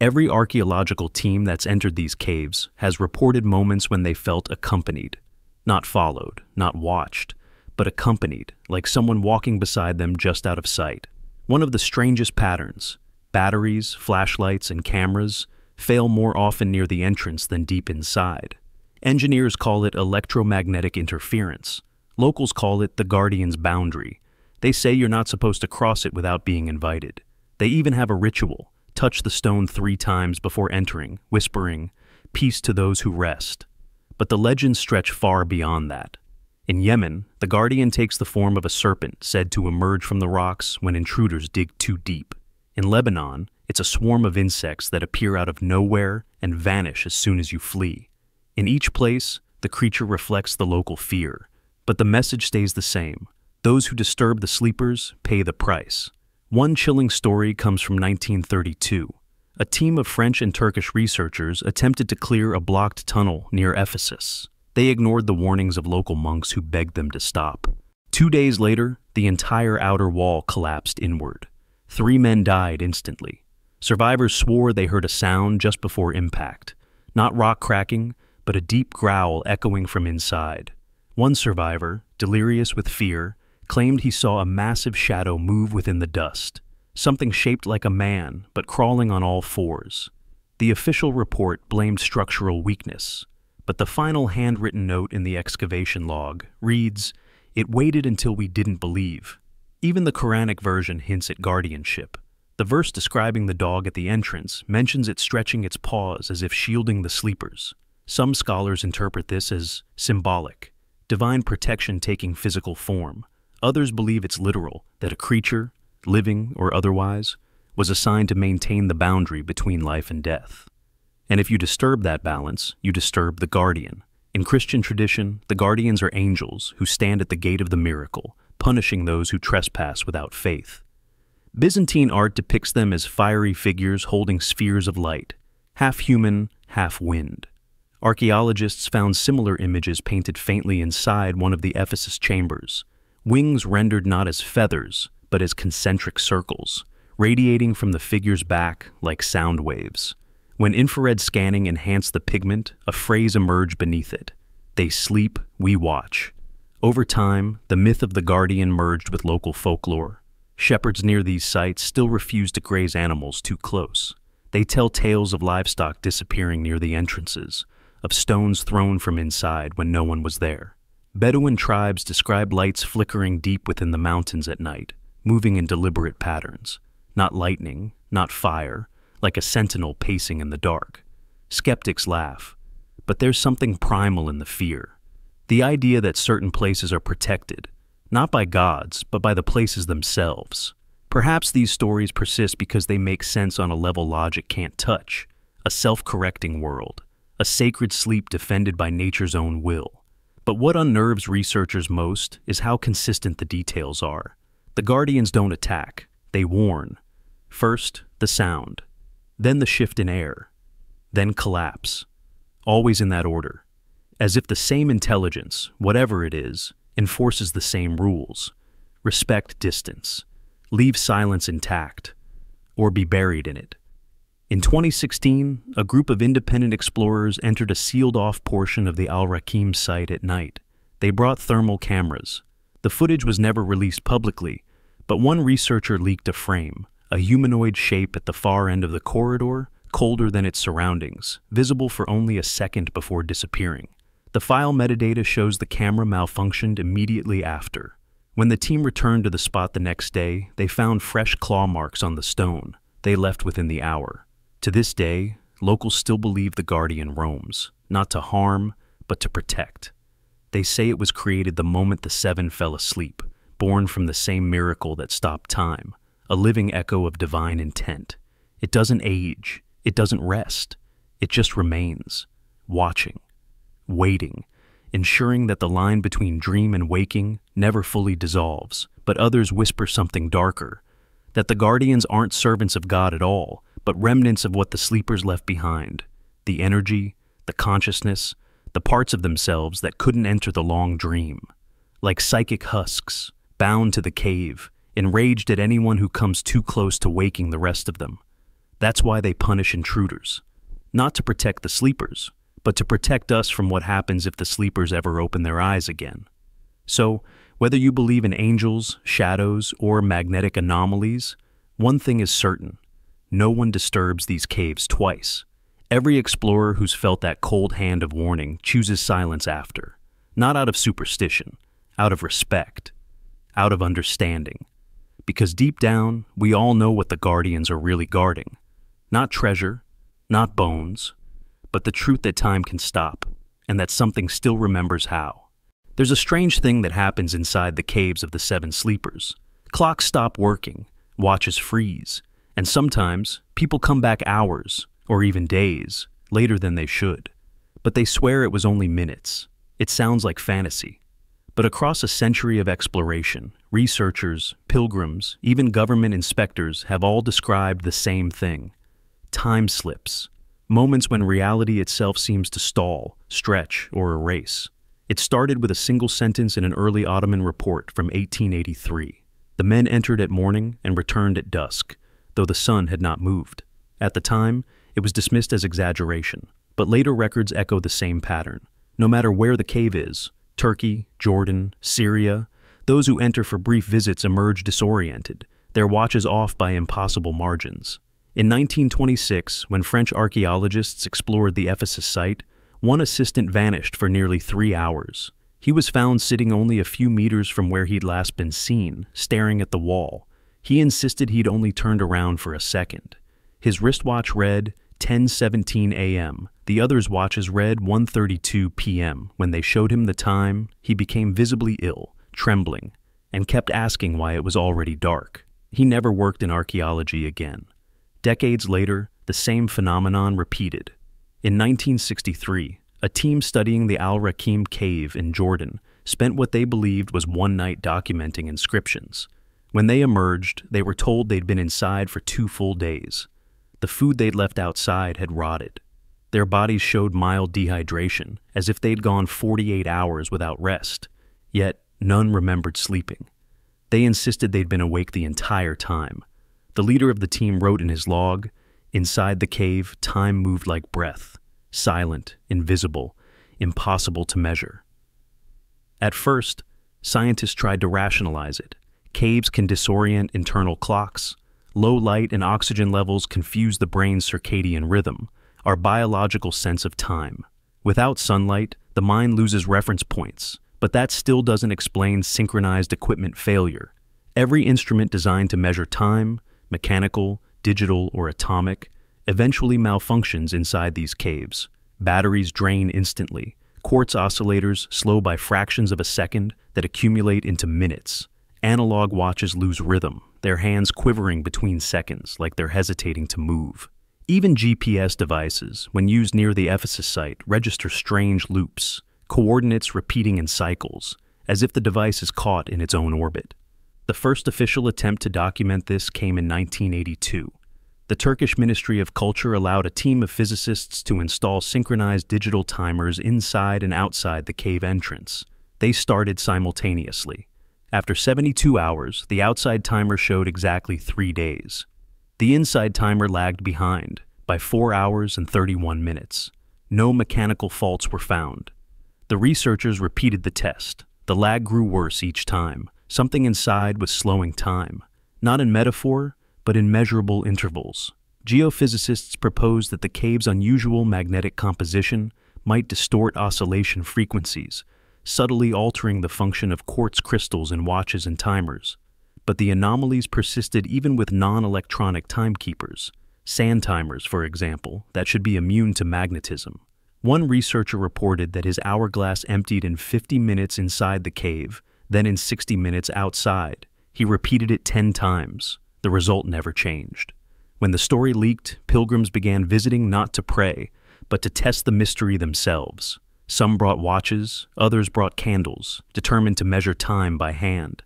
Every archaeological team that's entered these caves has reported moments when they felt accompanied. Not followed, not watched, but accompanied, like someone walking beside them just out of sight. One of the strangest patterns: batteries, flashlights, and cameras fail more often near the entrance than deep inside. Engineers call it electromagnetic interference. Locals call it the Guardian's boundary. They say you're not supposed to cross it without being invited. They even have a ritual: touch the stone 3 times before entering, whispering, "Peace to those who rest." But the legends stretch far beyond that. In Yemen, the Guardian takes the form of a serpent said to emerge from the rocks when intruders dig too deep. In Lebanon, it's a swarm of insects that appear out of nowhere and vanish as soon as you flee. In each place, the creature reflects the local fear, but the message stays the same: those who disturb the sleepers pay the price. One chilling story comes from 1932. A team of French and Turkish researchers attempted to clear a blocked tunnel near Ephesus. They ignored the warnings of local monks who begged them to stop. 2 days later, the entire outer wall collapsed inward. 3 men died instantly. Survivors swore they heard a sound just before impact. Not rock cracking, but a deep growl echoing from inside. One survivor, delirious with fear, claimed he saw a massive shadow move within the dust. Something shaped like a man, but crawling on all 4s. The official report blamed structural weakness, but the final handwritten note in the excavation log reads, "It waited until we didn't believe." Even the Quranic version hints at guardianship. The verse describing the dog at the entrance mentions it stretching its paws as if shielding the sleepers. Some scholars interpret this as symbolic, divine protection taking physical form. Others believe it's literal, that a creature, living or otherwise, was assigned to maintain the boundary between life and death. And if you disturb that balance, you disturb the guardian. In Christian tradition, the guardians are angels who stand at the gate of the miracle, punishing those who trespass without faith. Byzantine art depicts them as fiery figures holding spheres of light, half human, half wind. Archaeologists found similar images painted faintly inside one of the Ephesus chambers, wings rendered not as feathers, but as concentric circles, radiating from the figure's back like sound waves. When infrared scanning enhanced the pigment, a phrase emerged beneath it: "They sleep, we watch." Over time, the myth of the guardian merged with local folklore. Shepherds near these sites still refuse to graze animals too close. They tell tales of livestock disappearing near the entrances, of stones thrown from inside when no one was there. Bedouin tribes describe lights flickering deep within the mountains at night, moving in deliberate patterns. Not lightning, not fire, like a sentinel pacing in the dark. Skeptics laugh, but there's something primal in the fear. The idea that certain places are protected, not by gods, but by the places themselves. Perhaps these stories persist because they make sense on a level logic can't touch. A self-correcting world, a sacred sleep defended by nature's own will. But what unnerves researchers most is how consistent the details are. The guardians don't attack, they warn. First, the sound, then the shift in air, then collapse. Always in that order. As if the same intelligence, whatever it is, enforces the same rules. Respect distance, leave silence intact, or be buried in it. In 2016, a group of independent explorers entered a sealed-off portion of the Al-Rakim site at night. They brought thermal cameras. The footage was never released publicly, but one researcher leaked a frame, a humanoid shape at the far end of the corridor, colder than its surroundings, visible for only a second before disappearing. The file metadata shows the camera malfunctioned immediately after. When the team returned to the spot the next day, they found fresh claw marks on the stone. They left within the hour. To this day, locals still believe the guardian roams, not to harm, but to protect. They say it was created the moment the 7 fell asleep, born from the same miracle that stopped time, a living echo of divine intent. It doesn't age, it doesn't rest, it just remains, watching, waiting, ensuring that the line between dream and waking never fully dissolves, but others whisper something darker, that the guardians aren't servants of God at all, but remnants of what the sleepers left behind, the energy, the consciousness, the parts of themselves that couldn't enter the long dream. Like psychic husks, bound to the cave, enraged at anyone who comes too close to waking the rest of them. That's why they punish intruders. Not to protect the sleepers, but to protect us from what happens if the sleepers ever open their eyes again. So, Whether you believe in angels, shadows, or magnetic anomalies, one thing is certain: no one disturbs these caves twice. Every explorer who's felt that cold hand of warning chooses silence after, not out of superstition, out of respect, out of understanding. Because deep down, we all know what the Guardians are really guarding. Not treasure, not bones, but the truth that time can stop, and that something still remembers how. There's a strange thing that happens inside the caves of the Seven Sleepers. Clocks stop working, watches freeze, and sometimes people come back hours, or even days, later than they should. But they swear it was only minutes. It sounds like fantasy. But across a century of exploration, researchers, pilgrims, even government inspectors have all described the same thing: time slips, moments when reality itself seems to stall, stretch, or erase. It started with a single sentence in an early Ottoman report from 1883. The men entered at morning and returned at dusk, though the sun had not moved. At the time, it was dismissed as exaggeration, but later records echo the same pattern. No matter where the cave is, Turkey, Jordan, Syria, those who enter for brief visits emerge disoriented, their watches off by impossible margins. In 1926, when French archaeologists explored the Ephesus site, one assistant vanished for nearly 3 hours. He was found sitting only a few meters from where he'd last been seen, staring at the wall. He insisted he'd only turned around for a second. His wristwatch read 10:17 a.m. The others' watches read 1:32 p.m. When they showed him the time, he became visibly ill, trembling, and kept asking why it was already dark. He never worked in archaeology again. Decades later, the same phenomenon repeated. In 1963, a team studying the Al-Rakim cave in Jordan spent what they believed was one night documenting inscriptions. When they emerged, they were told they'd been inside for 2 full days. The food they'd left outside had rotted. Their bodies showed mild dehydration, as if they'd gone 48 hours without rest. Yet, none remembered sleeping. They insisted they'd been awake the entire time. The leader of the team wrote in his log, "Inside the cave, time moved like breath, silent, invisible, impossible to measure." At first, scientists tried to rationalize it. Caves can disorient internal clocks. Low light and oxygen levels confuse the brain's circadian rhythm, our biological sense of time. Without sunlight, the mind loses reference points, but that still doesn't explain synchronized equipment failure. Every instrument designed to measure time, mechanical, digital, or atomic, eventually malfunctions inside these caves. Batteries drain instantly. Quartz oscillators slow by fractions of a second that accumulate into minutes. Analog watches lose rhythm, their hands quivering between seconds like they're hesitating to move. Even GPS devices, when used near the Ephesus site, register strange loops, coordinates repeating in cycles, as if the device is caught in its own orbit. The first official attempt to document this came in 1982. The Turkish Ministry of Culture allowed a team of physicists to install synchronized digital timers inside and outside the cave entrance. They started simultaneously. After 72 hours, the outside timer showed exactly 3 days. The inside timer lagged behind by 4 hours and 31 minutes. No mechanical faults were found. The researchers repeated the test. The lag grew worse each time. Something inside was slowing time, not in metaphor, but in measurable intervals. Geophysicists proposed that the cave's unusual magnetic composition might distort oscillation frequencies, subtly altering the function of quartz crystals in watches and timers. But the anomalies persisted even with non-electronic timekeepers, sand timers, for example, that should be immune to magnetism. One researcher reported that his hourglass emptied in 50 minutes inside the cave, then in 60 minutes outside. He repeated it 10 times. The result never changed. When the story leaked, pilgrims began visiting not to pray, but to test the mystery themselves. Some brought watches, others brought candles, determined to measure time by hand.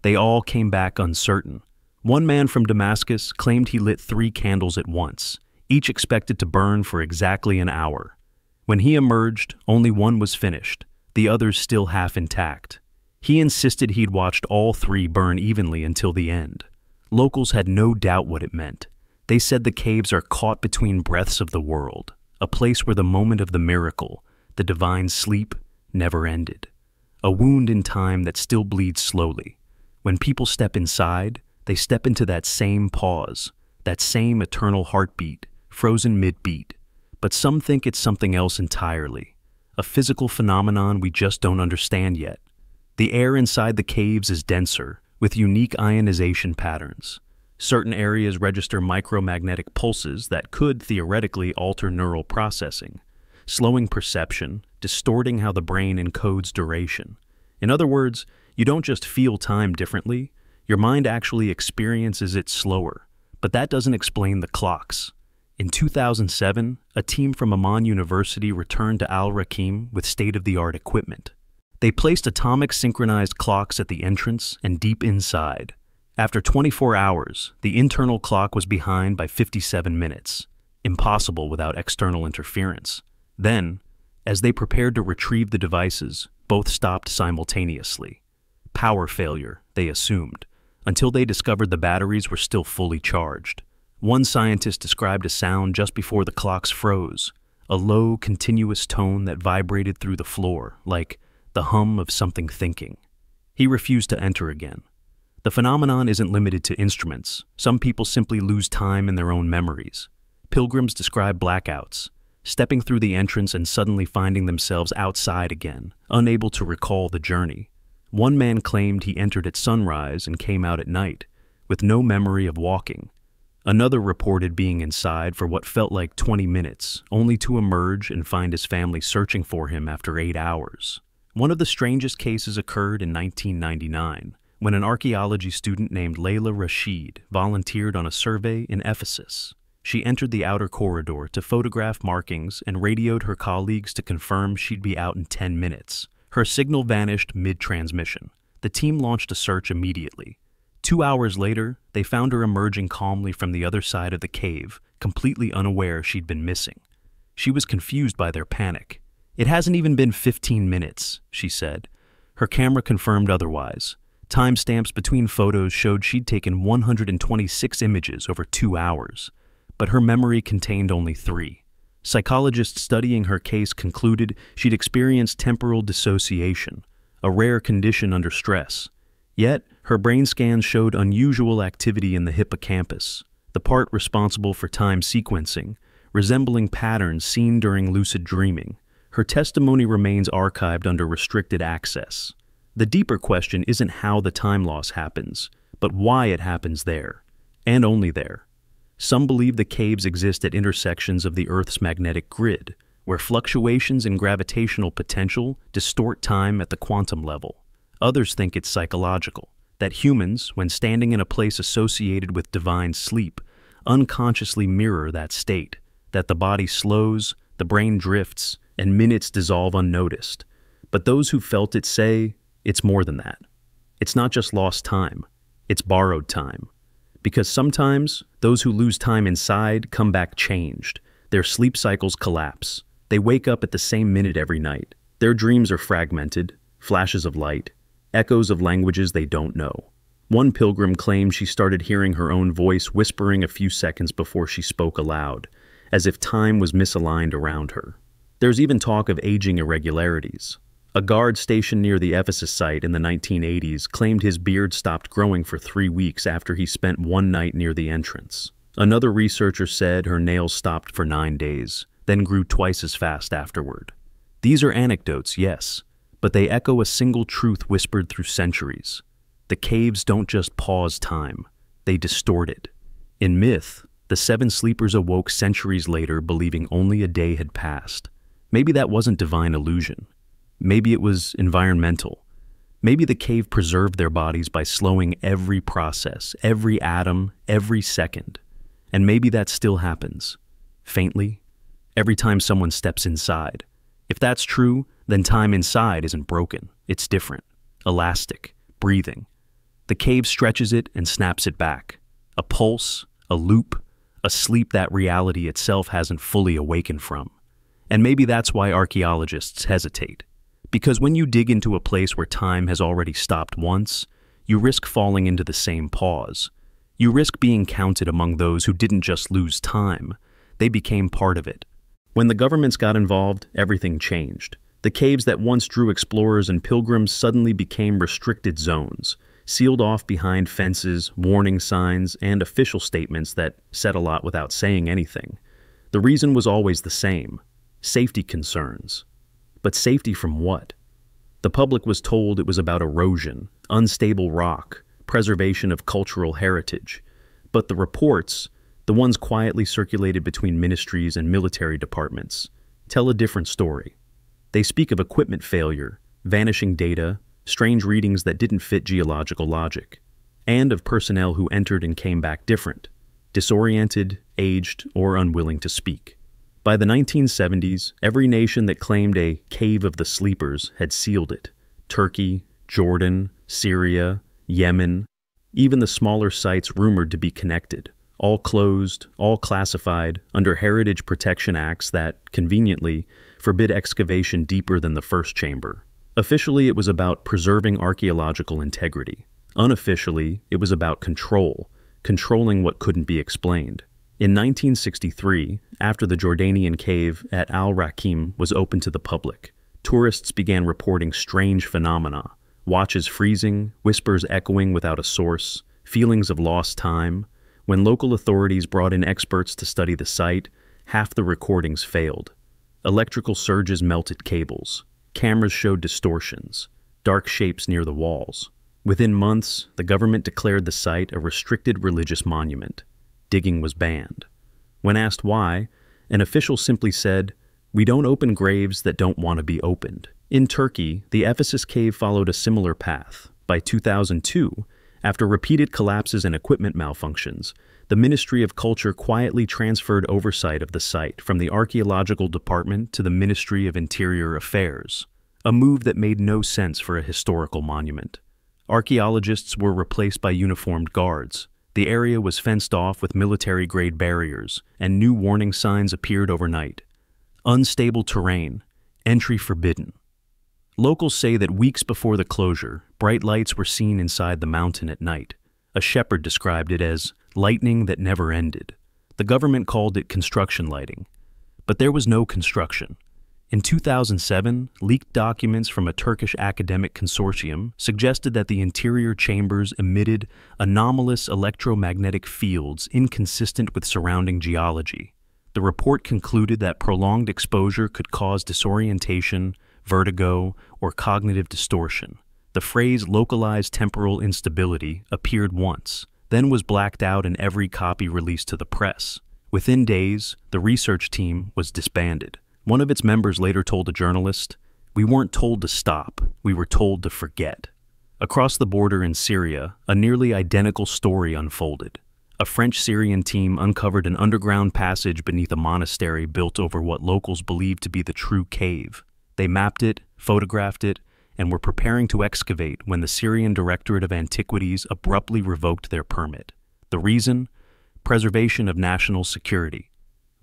They all came back uncertain. One man from Damascus claimed he lit 3 candles at once, each expected to burn for exactly an hour. When he emerged, only one was finished, the others still half intact. He insisted he'd watched all 3 burn evenly until the end. Locals had no doubt what it meant. They said the caves are caught between breaths of the world, a place where the moment of the miracle, the divine sleep, never ended. a wound in time that still bleeds slowly. When people step inside, they step into that same pause, that same eternal heartbeat, frozen mid-beat. But some think it's something else entirely, a physical phenomenon we just don't understand yet. The air inside the caves is denser, with unique ionization patterns. Certain areas register micromagnetic pulses that could theoretically alter neural processing, slowing perception, distorting how the brain encodes duration. In other words, you don't just feel time differently, your mind actually experiences it slower. But that doesn't explain the clocks. In 2007, a team from Amman University returned to Al-Rakim with state-of-the-art equipment. They placed atomic synchronized clocks at the entrance and deep inside. After 24 hours, the internal clock was behind by 57 minutes. Impossible without external interference. Then, as they prepared to retrieve the devices, both stopped simultaneously. Power failure, they assumed, until they discovered the batteries were still fully charged. One scientist described a sound just before the clocks froze, a low, continuous tone that vibrated through the floor, like the hum of something thinking. He refused to enter again. The phenomenon isn't limited to instruments. Some people simply lose time in their own memories. Pilgrims describe blackouts, stepping through the entrance and suddenly finding themselves outside again, unable to recall the journey. One man claimed he entered at sunrise and came out at night, with no memory of walking. Another reported being inside for what felt like 20 minutes, only to emerge and find his family searching for him after 8 hours. One of the strangest cases occurred in 1999, when an archaeology student named Layla Rashid volunteered on a survey in Ephesus. She entered the outer corridor to photograph markings and radioed her colleagues to confirm she'd be out in 10 minutes. Her signal vanished mid-transmission. The team launched a search immediately. 2 hours later, they found her emerging calmly from the other side of the cave, completely unaware she'd been missing. She was confused by their panic. "It hasn't even been 15 minutes, she said. Her camera confirmed otherwise. Timestamps between photos showed she'd taken 126 images over 2 hours, but her memory contained only 3. Psychologists studying her case concluded she'd experienced temporal dissociation, a rare condition under stress. Yet, her brain scans showed unusual activity in the hippocampus, the part responsible for time sequencing, resembling patterns seen during lucid dreaming. Her testimony remains archived under restricted access. The deeper question isn't how the time loss happens, but why it happens there, and only there. Some believe the caves exist at intersections of the Earth's magnetic grid, where fluctuations in gravitational potential distort time at the quantum level. Others think it's psychological, that humans, when standing in a place associated with divine sleep, unconsciously mirror that state, that the body slows, the brain drifts, and minutes dissolve unnoticed. But those who felt it say, it's more than that. It's not just lost time, it's borrowed time. Because sometimes, those who lose time inside come back changed. Their sleep cycles collapse. They wake up at the same minute every night. Their dreams are fragmented, flashes of light, echoes of languages they don't know. One pilgrim claimed she started hearing her own voice whispering a few seconds before she spoke aloud, as if time was misaligned around her. There's even talk of aging irregularities. A guard stationed near the Ephesus site in the 1980s claimed his beard stopped growing for 3 weeks after he spent one night near the entrance. Another researcher said her nails stopped for 9 days, then grew twice as fast afterward. These are anecdotes, yes, but they echo a single truth whispered through centuries. The caves don't just pause time, they distort it. In myth, the 7 sleepers awoke centuries later believing only a day had passed. Maybe that wasn't divine illusion. Maybe it was environmental. Maybe the cave preserved their bodies by slowing every process, every atom, every second. And maybe that still happens, faintly, every time someone steps inside. If that's true, then time inside isn't broken. It's different, elastic, breathing. The cave stretches it and snaps it back. A pulse, a loop, a sleep that reality itself hasn't fully awakened from. And maybe that's why archaeologists hesitate. Because when you dig into a place where time has already stopped once, you risk falling into the same pause. You risk being counted among those who didn't just lose time, they became part of it. When the governments got involved, everything changed. The caves that once drew explorers and pilgrims suddenly became restricted zones, sealed off behind fences, warning signs, and official statements that said a lot without saying anything. The reason was always the same: safety concerns. But safety from what? The public was told it was about erosion, unstable rock, preservation of cultural heritage. But the reports, the ones quietly circulated between ministries and military departments, tell a different story. They speak of equipment failure, vanishing data, strange readings that didn't fit geological logic, and of personnel who entered and came back different, disoriented, aged, or unwilling to speak. By the 1970s, every nation that claimed a Cave of the Sleepers had sealed it: Turkey, Jordan, Syria, Yemen, even the smaller sites rumored to be connected, all closed, all classified, under Heritage Protection Acts that, conveniently, forbid excavation deeper than the first chamber. Officially, it was about preserving archaeological integrity. Unofficially, it was about control, controlling what couldn't be explained. In 1963, after the Jordanian cave at Al-Rakim was open to the public, tourists began reporting strange phenomena: watches freezing, whispers echoing without a source, feelings of lost time. When local authorities brought in experts to study the site, half the recordings failed. Electrical surges melted cables. Cameras showed distortions, dark shapes near the walls. Within months, the government declared the site a restricted religious monument. Digging was banned. When asked why, an official simply said, "We don't open graves that don't want to be opened." In Turkey, the Ephesus cave followed a similar path. By 2002, after repeated collapses and equipment malfunctions, the Ministry of Culture quietly transferred oversight of the site from the Archaeological Department to the Ministry of Interior Affairs, a move that made no sense for a historical monument. Archaeologists were replaced by uniformed guards. The area was fenced off with military-grade barriers, and new warning signs appeared overnight. Unstable terrain, entry forbidden. Locals say that weeks before the closure, bright lights were seen inside the mountain at night. A shepherd described it as lightning that never ended. The government called it construction lighting. But there was no construction. In 2007, leaked documents from a Turkish academic consortium suggested that the interior chambers emitted anomalous electromagnetic fields inconsistent with surrounding geology. The report concluded that prolonged exposure could cause disorientation, vertigo, or cognitive distortion. The phrase localized temporal instability appeared once, then was blacked out in every copy released to the press. Within days, the research team was disbanded. One of its members later told a journalist, "We weren't told to stop, we were told to forget." Across the border in Syria, a nearly identical story unfolded. A French-Syrian team uncovered an underground passage beneath a monastery built over what locals believed to be the true cave. They mapped it, photographed it, and were preparing to excavate when the Syrian Directorate of Antiquities abruptly revoked their permit. The reason? Preservation of national security.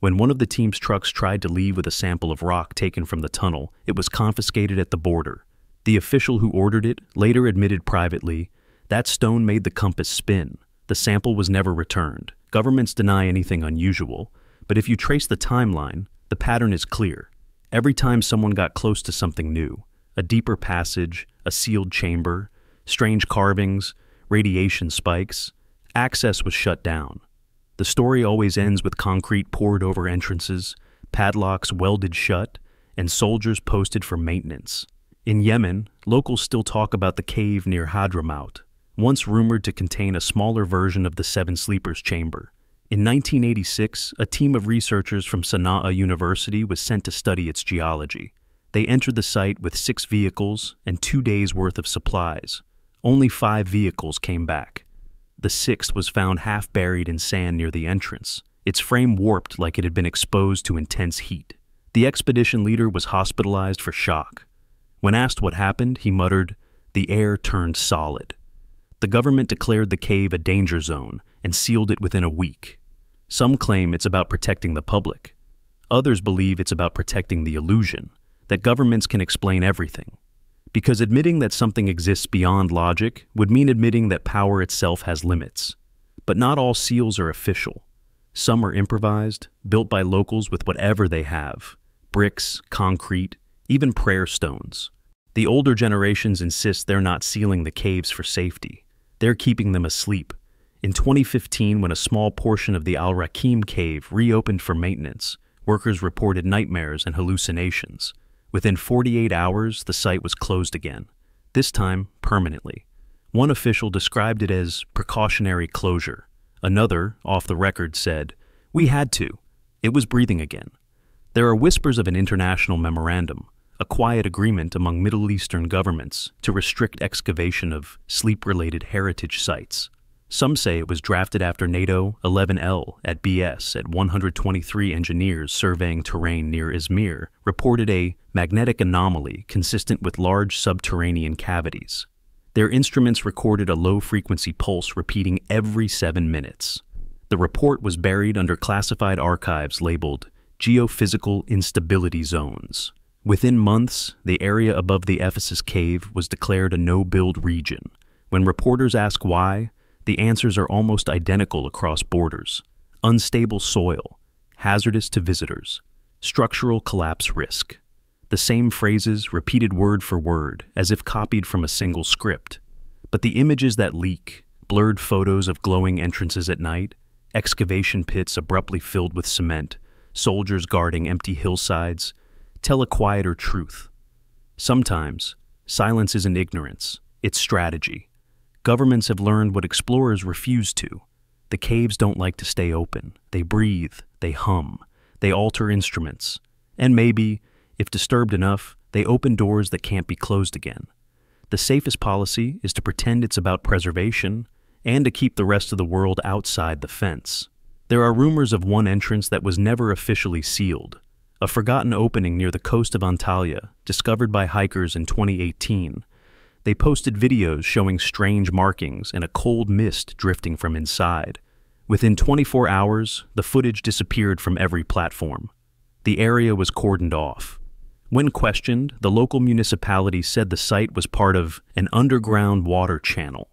When one of the team's trucks tried to leave with a sample of rock taken from the tunnel, it was confiscated at the border. The official who ordered it later admitted privately, "That stone made the compass spin. The sample was never returned." Governments deny anything unusual, but if you trace the timeline, the pattern is clear. Every time someone got close to something new, a deeper passage, a sealed chamber, strange carvings, radiation spikes, access was shut down. The story always ends with concrete poured over entrances, padlocks welded shut, and soldiers posted for maintenance. In Yemen, locals still talk about the cave near Hadramaut, once rumored to contain a smaller version of the Seven Sleepers chamber. In 1986, a team of researchers from Sana'a University was sent to study its geology. They entered the site with 6 vehicles and 2 days' worth of supplies. Only 5 vehicles came back. The 6th was found half buried in sand near the entrance, its frame warped like it had been exposed to intense heat. The expedition leader was hospitalized for shock. When asked what happened, he muttered, "The air turned solid." The government declared the cave a danger zone and sealed it within a week. Some claim it's about protecting the public. Others believe it's about protecting the illusion that governments can explain everything. Because admitting that something exists beyond logic would mean admitting that power itself has limits. But not all seals are official. Some are improvised, built by locals with whatever they have: bricks, concrete, even prayer stones. The older generations insist they're not sealing the caves for safety. They're keeping them asleep. In 2015, when a small portion of the Al-Rakim cave reopened for maintenance, workers reported nightmares and hallucinations. Within 48 hours, the site was closed again, this time permanently. One official described it as precautionary closure. Another, off the record, said, "We had to. It was breathing again." There are whispers of an international memorandum, a quiet agreement among Middle Eastern governments to restrict excavation of sleep-related heritage sites. Some say it was drafted after NATO 11L at BS at 123 engineers surveying terrain near Izmir reported a magnetic anomaly consistent with large subterranean cavities. Their instruments recorded a low-frequency pulse repeating every 7 minutes. The report was buried under classified archives labeled Geophysical Instability Zones. Within months, the area above the Ephesus cave was declared a no-build region. When reporters ask why, the answers are almost identical across borders. Unstable soil, hazardous to visitors, structural collapse risk. The same phrases repeated word for word, as if copied from a single script. But the images that leak, blurred photos of glowing entrances at night, excavation pits abruptly filled with cement, soldiers guarding empty hillsides, tell a quieter truth. Sometimes, silence isn't ignorance, it's strategy. Governments have learned what explorers refuse to. The caves don't like to stay open. They breathe, they hum, they alter instruments. And maybe, if disturbed enough, they open doors that can't be closed again. The safest policy is to pretend it's about preservation and to keep the rest of the world outside the fence. There are rumors of one entrance that was never officially sealed, a forgotten opening near the coast of Antalya, discovered by hikers in 2018. They posted videos showing strange markings and a cold mist drifting from inside. Within 24 hours, the footage disappeared from every platform. The area was cordoned off. When questioned, the local municipality said the site was part of an underground water channel.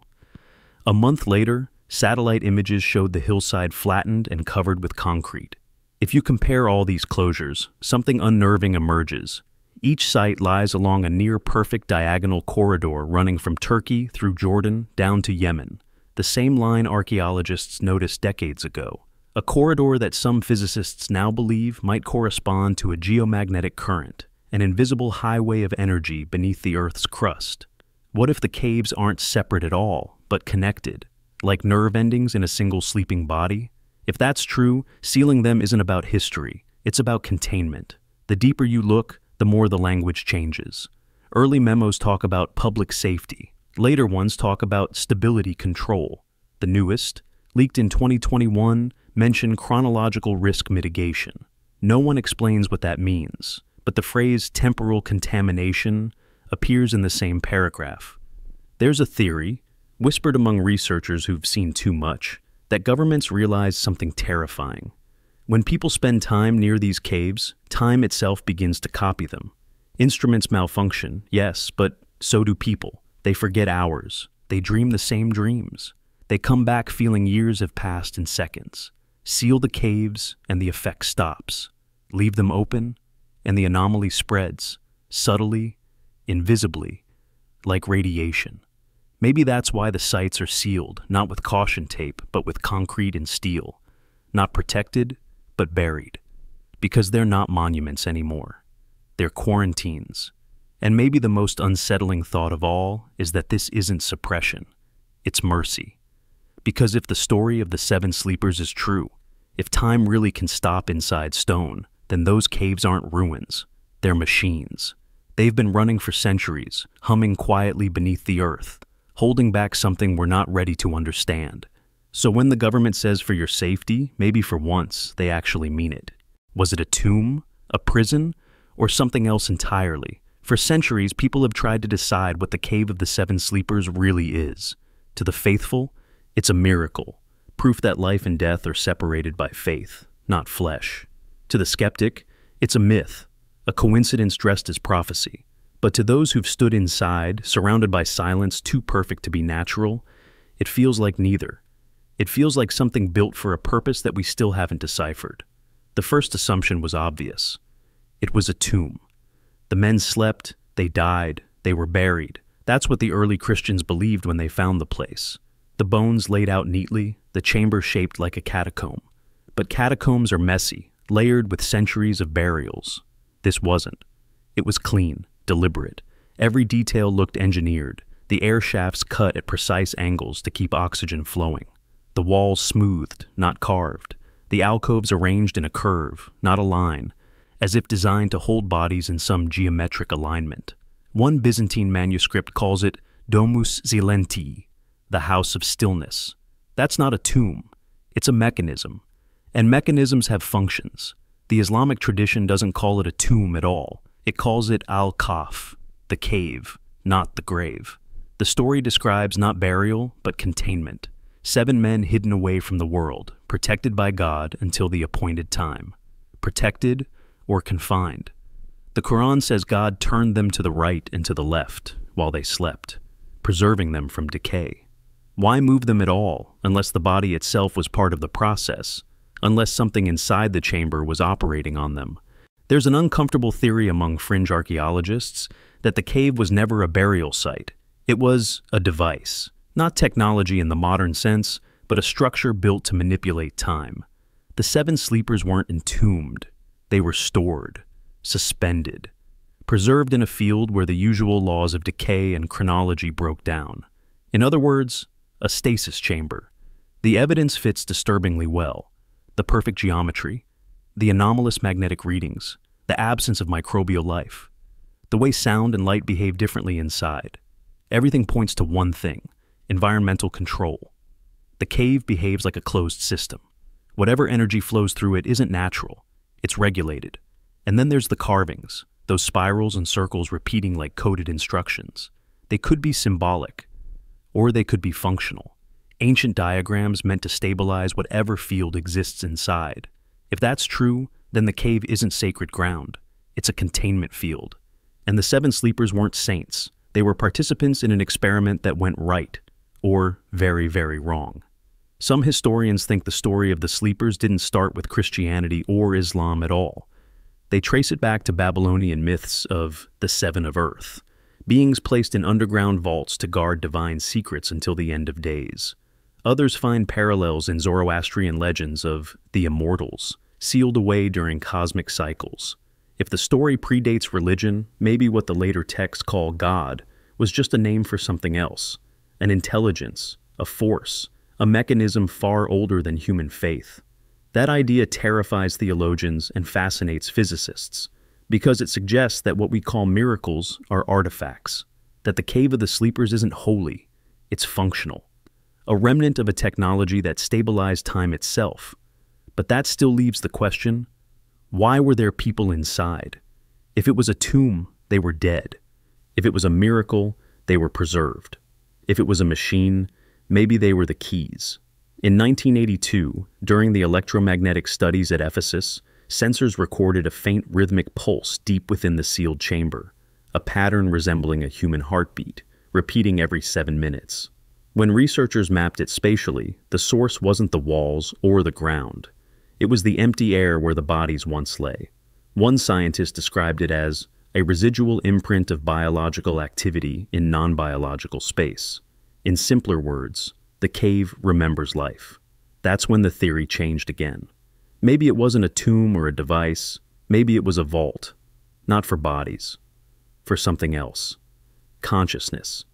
A month later, satellite images showed the hillside flattened and covered with concrete. If you compare all these closures, something unnerving emerges. Each site lies along a near-perfect diagonal corridor running from Turkey through Jordan down to Yemen, the same line archaeologists noticed decades ago. A corridor that some physicists now believe might correspond to a geomagnetic current, an invisible highway of energy beneath the Earth's crust. What if the caves aren't separate at all, but connected, like nerve endings in a single sleeping body? If that's true, sealing them isn't about history, it's about containment. The deeper you look, the more the language changes. Early memos talk about public safety. Later ones talk about stability control. The newest, leaked in 2021, mention chronological risk mitigation. No one explains what that means, but the phrase temporal contamination appears in the same paragraph. There's a theory, whispered among researchers who've seen too much, that governments realize something terrifying. When people spend time near these caves, time itself begins to copy them. Instruments malfunction, yes, but so do people. They forget hours. They dream the same dreams. They come back feeling years have passed in seconds. Seal the caves, and the effect stops. Leave them open, and the anomaly spreads, subtly, invisibly, like radiation. Maybe that's why the sites are sealed, not with caution tape, but with concrete and steel. Not protected, but buried. Because they're not monuments anymore. They're quarantines. And maybe the most unsettling thought of all is that this isn't suppression. It's mercy. Because if the story of the 7 sleepers is true, if time really can stop inside stone, then those caves aren't ruins. They're machines. They've been running for centuries, humming quietly beneath the earth, holding back something we're not ready to understand. So when the government says for your safety, maybe for once, they actually mean it. Was it a tomb, a prison, or something else entirely? For centuries, people have tried to decide what the Cave of the 7 Sleepers really is. To the faithful, it's a miracle, proof that life and death are separated by faith, not flesh. To the skeptic, it's a myth, a coincidence dressed as prophecy. But to those who've stood inside, surrounded by silence too perfect to be natural, it feels like neither. It feels like something built for a purpose that we still haven't deciphered. The first assumption was obvious. It was a tomb. The men slept, they died, they were buried. That's what the early Christians believed when they found the place. The bones laid out neatly, the chamber shaped like a catacomb. But catacombs are messy, layered with centuries of burials. This wasn't. It was clean, deliberate. Every detail looked engineered, the air shafts cut at precise angles to keep oxygen flowing. The walls smoothed, not carved. The alcoves arranged in a curve, not a line, as if designed to hold bodies in some geometric alignment. One Byzantine manuscript calls it Domus Silenti, the house of stillness. That's not a tomb. It's a mechanism. And mechanisms have functions. The Islamic tradition doesn't call it a tomb at all. It calls it al-Kaf, the cave, not the grave. The story describes not burial, but containment. 7 men hidden away from the world, protected by God until the appointed time. Protected or confined. The Quran says God turned them to the right and to the left while they slept, preserving them from decay. Why move them at all unless the body itself was part of the process, unless something inside the chamber was operating on them? There's an uncomfortable theory among fringe archaeologists that the cave was never a burial site. It was a device, not technology in the modern sense, but a structure built to manipulate time. The 7 sleepers weren't entombed. They were stored, suspended, preserved in a field where the usual laws of decay and chronology broke down. In other words, a stasis chamber. The evidence fits disturbingly well. The perfect geometry, the anomalous magnetic readings, the absence of microbial life, the way sound and light behave differently inside. Everything points to one thing: environmental control. The cave behaves like a closed system. Whatever energy flows through it isn't natural. It's regulated. And then there's the carvings, those spirals and circles repeating like coded instructions. They could be symbolic, or they could be functional. Ancient diagrams meant to stabilize whatever field exists inside. If that's true, then the cave isn't sacred ground. It's a containment field. And the 7 sleepers weren't saints. They were participants in an experiment that went right, or very, very wrong. Some historians think the story of the sleepers didn't start with Christianity or Islam at all. They trace it back to Babylonian myths of the 7 of Earth, beings placed in underground vaults to guard divine secrets until the end of days. Others find parallels in Zoroastrian legends of the immortals, sealed away during cosmic cycles. If the story predates religion, maybe what the later texts call God was just a name for something else, an intelligence, a force, a mechanism far older than human faith. That idea terrifies theologians and fascinates physicists, because it suggests that what we call miracles are artifacts, that the cave of the sleepers isn't holy, it's functional, a remnant of a technology that stabilized time itself. But that still leaves the question, why were there people inside? If it was a tomb, they were dead. If it was a miracle, they were preserved. If it was a machine, maybe they were the keys. In 1982, during the electromagnetic studies at Ephesus, sensors recorded a faint rhythmic pulse deep within the sealed chamber, a pattern resembling a human heartbeat, repeating every 7 minutes. When researchers mapped it spatially, the source wasn't the walls or the ground. It was the empty air where the bodies once lay. One scientist described it as a residual imprint of biological activity in non-biological space. In simpler words, the cave remembers life. That's when the theory changed again. Maybe it wasn't a tomb or a device. Maybe it was a vault. Not for bodies. For something else. Consciousness.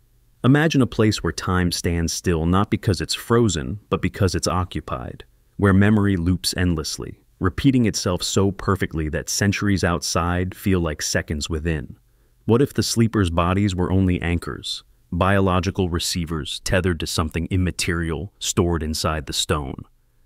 Imagine a place where time stands still not because it's frozen, but because it's occupied. Where memory loops endlessly, repeating itself so perfectly that centuries outside feel like seconds within. What if the sleepers' bodies were only anchors? Biological receivers tethered to something immaterial stored inside the stone.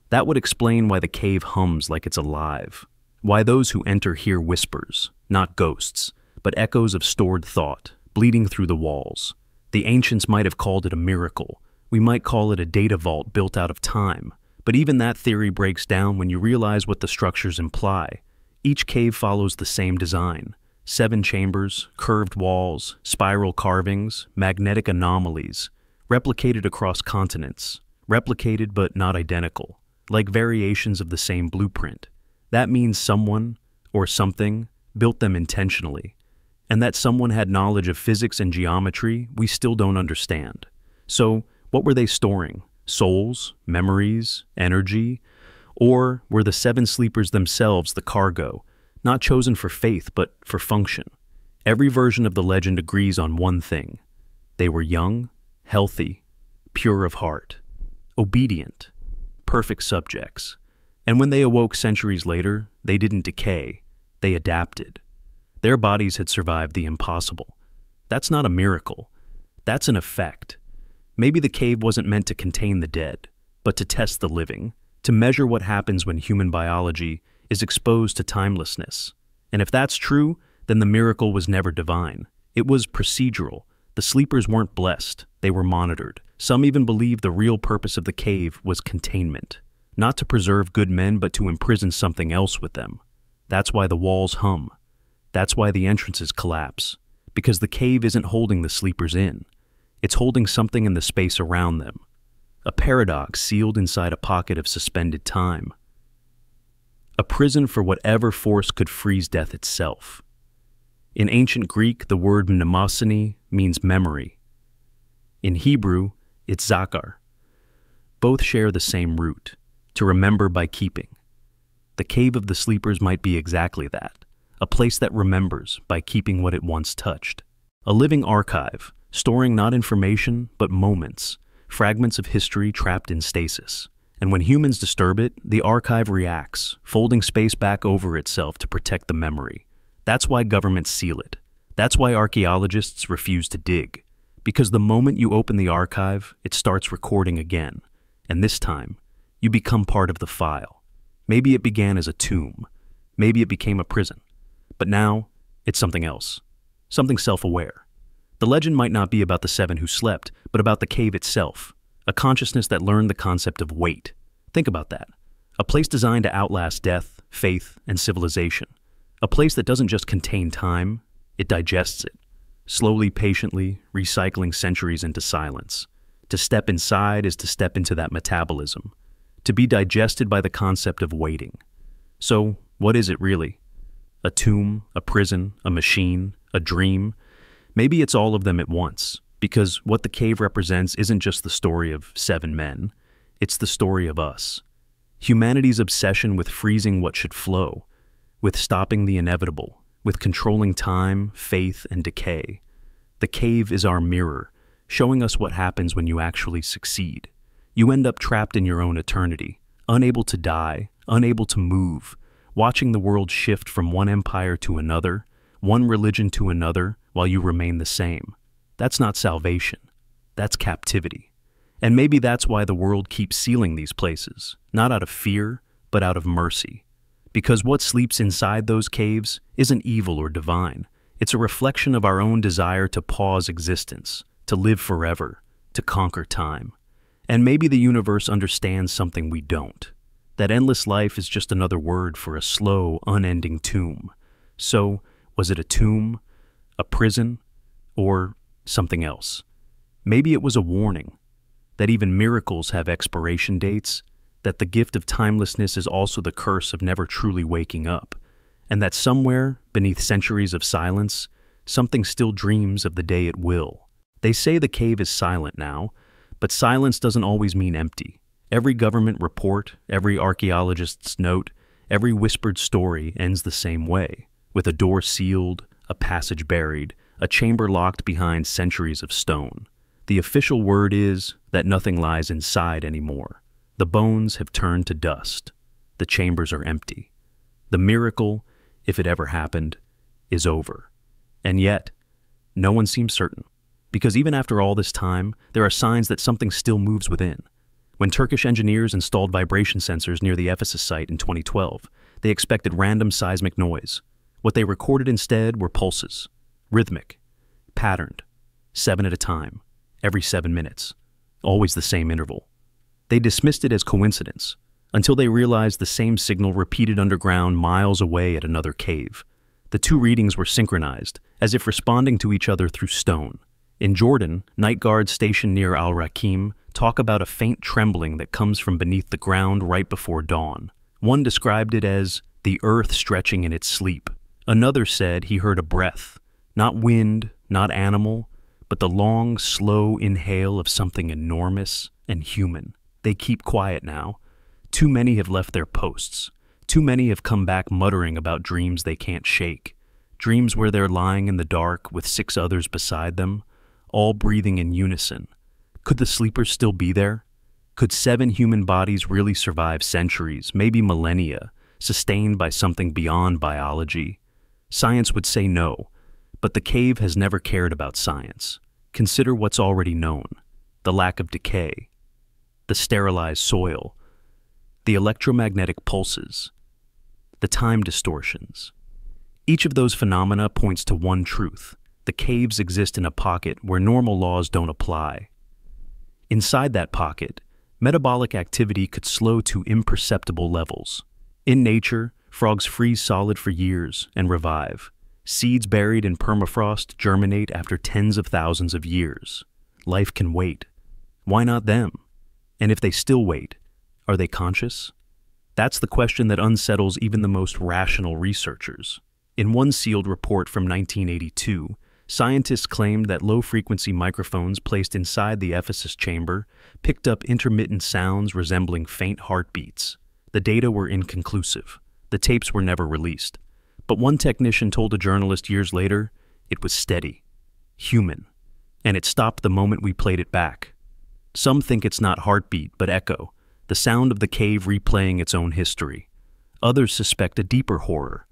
That would explain why the cave hums like it's alive. Why those who enter hear whispers, not ghosts, but echoes of stored thought, bleeding through the walls. The ancients might have called it a miracle. We might call it a data vault built out of time. But even that theory breaks down when you realize what the structures imply. Each cave follows the same design. 7 chambers, curved walls, spiral carvings, magnetic anomalies, replicated across continents, replicated but not identical, like variations of the same blueprint. That means someone, or something, built them intentionally. and that someone had knowledge of physics and geometry we still don't understand. So, what were they storing? Souls, memories, energy? Or were the seven sleepers themselves the cargo, not chosen for faith but for function? Every version of the legend agrees on one thing. They were young, healthy, pure of heart, obedient, perfect subjects. And when they awoke centuries later, they didn't decay, they adapted. Their bodies had survived the impossible. That's not a miracle. That's an effect. Maybe the cave wasn't meant to contain the dead, but to test the living, to measure what happens when human biology is exposed to timelessness. And if that's true, then the miracle was never divine. It was procedural. The sleepers weren't blessed, they were monitored. Some even believe the real purpose of the cave was containment, not to preserve good men but to imprison something else with them. That's why the walls hum. That's why the entrances collapse, because the cave isn't holding the sleepers in. It's holding something in the space around them, a paradox sealed inside a pocket of suspended time. A prison for whatever force could freeze death itself. In ancient Greek, the word mnemosine means memory. In Hebrew, it's zakar. Both share the same root, to remember by keeping. The cave of the sleepers might be exactly that, a place that remembers by keeping what it once touched. A living archive, storing not information, but moments, fragments of history trapped in stasis. And when humans disturb it, the archive reacts, folding space back over itself to protect the memory. That's why governments seal it. That's why archaeologists refuse to dig. Because the moment you open the archive, it starts recording again. And this time, you become part of the file. Maybe it began as a tomb. Maybe it became a prison. But now, it's something else. Something self-aware. The legend might not be about the seven who slept, but about the cave itself, a consciousness that learned the concept of wait. Think about that. A place designed to outlast death, faith, and civilization. A place that doesn't just contain time, it digests it, slowly, patiently, recycling centuries into silence. To step inside is to step into that metabolism, to be digested by the concept of waiting. So, what is it really? A tomb, a prison, a machine, a dream? Maybe it's all of them at once, because what the cave represents isn't just the story of seven men, it's the story of us. Humanity's obsession with freezing what should flow, with stopping the inevitable, with controlling time, faith, and decay. The cave is our mirror, showing us what happens when you actually succeed. You end up trapped in your own eternity, unable to die, unable to move, watching the world shift from one empire to another, one religion to another, while you remain the same. That's not salvation. That's captivity. And maybe that's why the world keeps sealing these places, not out of fear, but out of mercy. Because what sleeps inside those caves isn't evil or divine. It's a reflection of our own desire to pause existence, to live forever, to conquer time. And maybe the universe understands something we don't. That endless life is just another word for a slow, unending tomb. So, was it a tomb, a prison, or something else? Maybe it was a warning that even miracles have expiration dates, that the gift of timelessness is also the curse of never truly waking up, and that somewhere, beneath centuries of silence, something still dreams of the day it will. They say the cave is silent now, but silence doesn't always mean empty. Every government report, every archaeologist's note, every whispered story ends the same way, with a door sealed, a passage buried, a chamber locked behind centuries of stone. The official word is that nothing lies inside anymore. The bones have turned to dust. The chambers are empty. The miracle, if it ever happened, is over. And yet, no one seems certain, because even after all this time, there are signs that something still moves within. When Turkish engineers installed vibration sensors near the Ephesus site in 2012, they expected random seismic noise. What they recorded instead were pulses, rhythmic, patterned, 7 at a time, every 7 minutes, always the same interval. They dismissed it as coincidence, until they realized the same signal repeated underground miles away at another cave. The two readings were synchronized, as if responding to each other through stone. In Jordan, night guards stationed near Al-Rakim talk about a faint trembling that comes from beneath the ground right before dawn. One described it as the earth stretching in its sleep. Another said he heard a breath, Not wind, not animal, but the long, slow inhale of something enormous and human. They keep quiet now. Too many have left their posts. Too many have come back muttering about dreams they can't shake. Dreams where they're lying in the dark with 6 others beside them, all breathing in unison. Could the sleepers still be there? Could 7 human bodies really survive centuries, maybe millennia, sustained by something beyond biology? Science would say no, but the cave has never cared about science. Consider what's already known: the lack of decay, the sterilized soil, the electromagnetic pulses, the time distortions. Each of those phenomena points to one truth: the caves exist in a pocket where normal laws don't apply. Inside that pocket, metabolic activity could slow to imperceptible levels. In nature, frogs freeze solid for years and revive. Seeds buried in permafrost germinate after tens of thousands of years. Life can wait. Why not them? And if they still wait, are they conscious? That's the question that unsettles even the most rational researchers. In one sealed report from 1982, scientists claimed that low-frequency microphones placed inside the Ephesus chamber picked up intermittent sounds resembling faint heartbeats. The data were inconclusive. The tapes were never released. But one technician told a journalist years later it was steady, human, and it stopped the moment we played it back. Some think it's not heartbeat, but echo, the sound of the cave replaying its own history. Others suspect a deeper horror,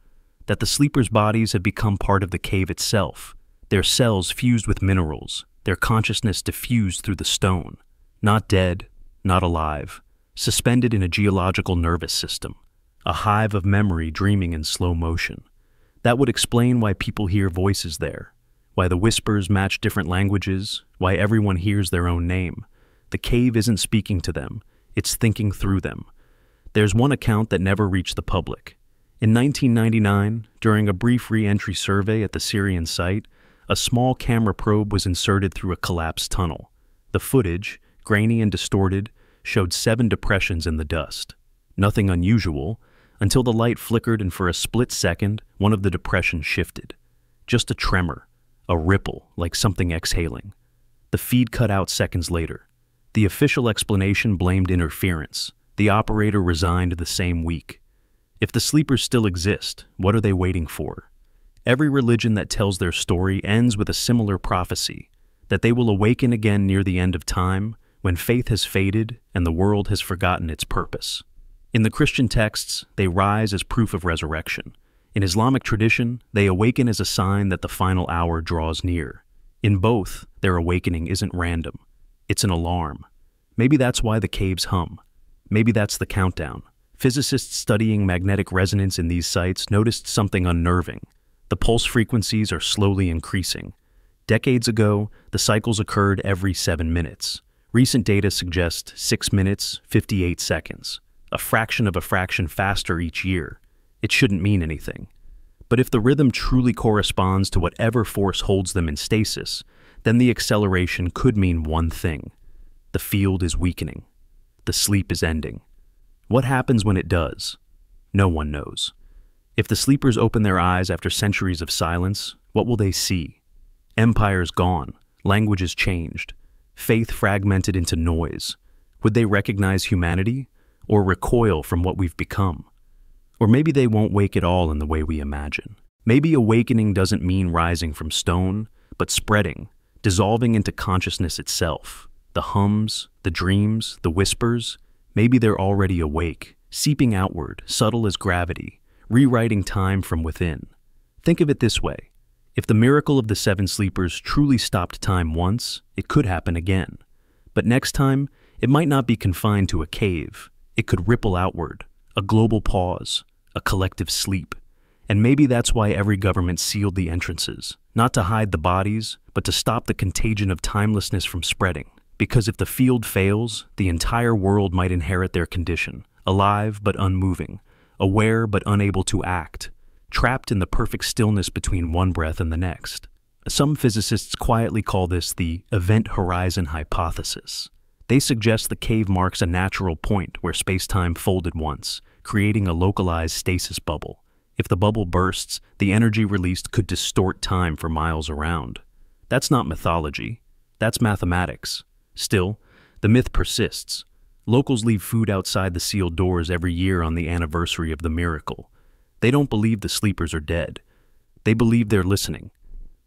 that the sleepers' bodies have become part of the cave itself, their cells fused with minerals, their consciousness diffused through the stone, not dead, not alive, suspended in a geological nervous system, a hive of memory dreaming in slow motion. That would explain why people hear voices there, why the whispers match different languages, why everyone hears their own name. The cave isn't speaking to them, it's thinking through them. There's one account that never reached the public. In 1999, during a brief re-entry survey at the Syrian site, a small camera probe was inserted through a collapsed tunnel. The footage, grainy and distorted, showed 7 depressions in the dust. Nothing unusual, until the light flickered and for a split second, one of the depressions shifted. Just a tremor, a ripple, like something exhaling. The feed cut out seconds later. The official explanation blamed interference. The operator resigned the same week. If the sleepers still exist, what are they waiting for? Every religion that tells their story ends with a similar prophecy, that they will awaken again near the end of time, when faith has faded and the world has forgotten its purpose. In the Christian texts, they rise as proof of resurrection. In Islamic tradition, they awaken as a sign that the final hour draws near. In both, their awakening isn't random. It's an alarm. Maybe that's why the caves hum. Maybe that's the countdown. Physicists studying magnetic resonance in these sites noticed something unnerving. The pulse frequencies are slowly increasing. Decades ago, the cycles occurred every 7 minutes. Recent data suggest 6 minutes, 58 seconds. A fraction of a fraction faster each year. It shouldn't mean anything. But if the rhythm truly corresponds to whatever force holds them in stasis, then the acceleration could mean one thing. The field is weakening. The sleep is ending. What happens when it does? No one knows. If the sleepers open their eyes after centuries of silence, what will they see? Empires gone, languages changed, faith fragmented into noise. Would they recognize humanity? Or recoil from what we've become? Or maybe they won't wake at all in the way we imagine. Maybe awakening doesn't mean rising from stone, but spreading, dissolving into consciousness itself. The hums, the dreams, the whispers, maybe they're already awake, seeping outward, subtle as gravity, rewriting time from within. Think of it this way. If the miracle of the 7 sleepers truly stopped time once, it could happen again. But next time, it might not be confined to a cave. It could ripple outward, a global pause, a collective sleep. And maybe that's why every government sealed the entrances, not to hide the bodies, but to stop the contagion of timelessness from spreading. Because if the field fails, the entire world might inherit their condition, alive but unmoving, aware but unable to act, trapped in the perfect stillness between one breath and the next. Some physicists quietly call this the event horizon hypothesis. They suggest the cave marks a natural point where space-time folded once, creating a localized stasis bubble. If the bubble bursts, the energy released could distort time for miles around. That's not mythology. That's mathematics. Still, the myth persists. Locals leave food outside the sealed doors every year on the anniversary of the miracle. They don't believe the sleepers are dead. They believe they're listening.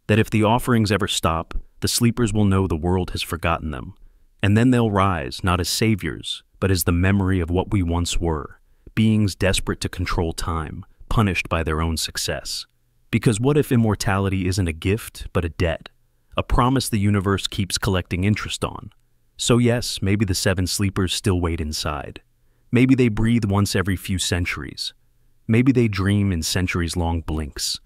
That if the offerings ever stop, the sleepers will know the world has forgotten them. And then they'll rise, not as saviors, but as the memory of what we once were, beings desperate to control time, punished by their own success. Because what if immortality isn't a gift, but a debt? A promise the universe keeps collecting interest on. So yes, maybe the 7 sleepers still wait inside. Maybe they breathe once every few centuries. Maybe they dream in centuries-long blinks.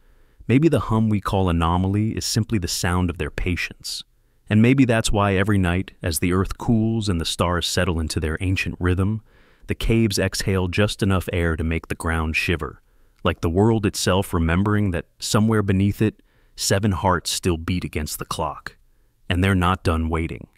Maybe the hum we call anomaly is simply the sound of their patience. And maybe that's why every night, as the earth cools and the stars settle into their ancient rhythm, the caves exhale just enough air to make the ground shiver, like the world itself remembering that somewhere beneath it, 7 hearts still beat against the clock. And they're not done waiting.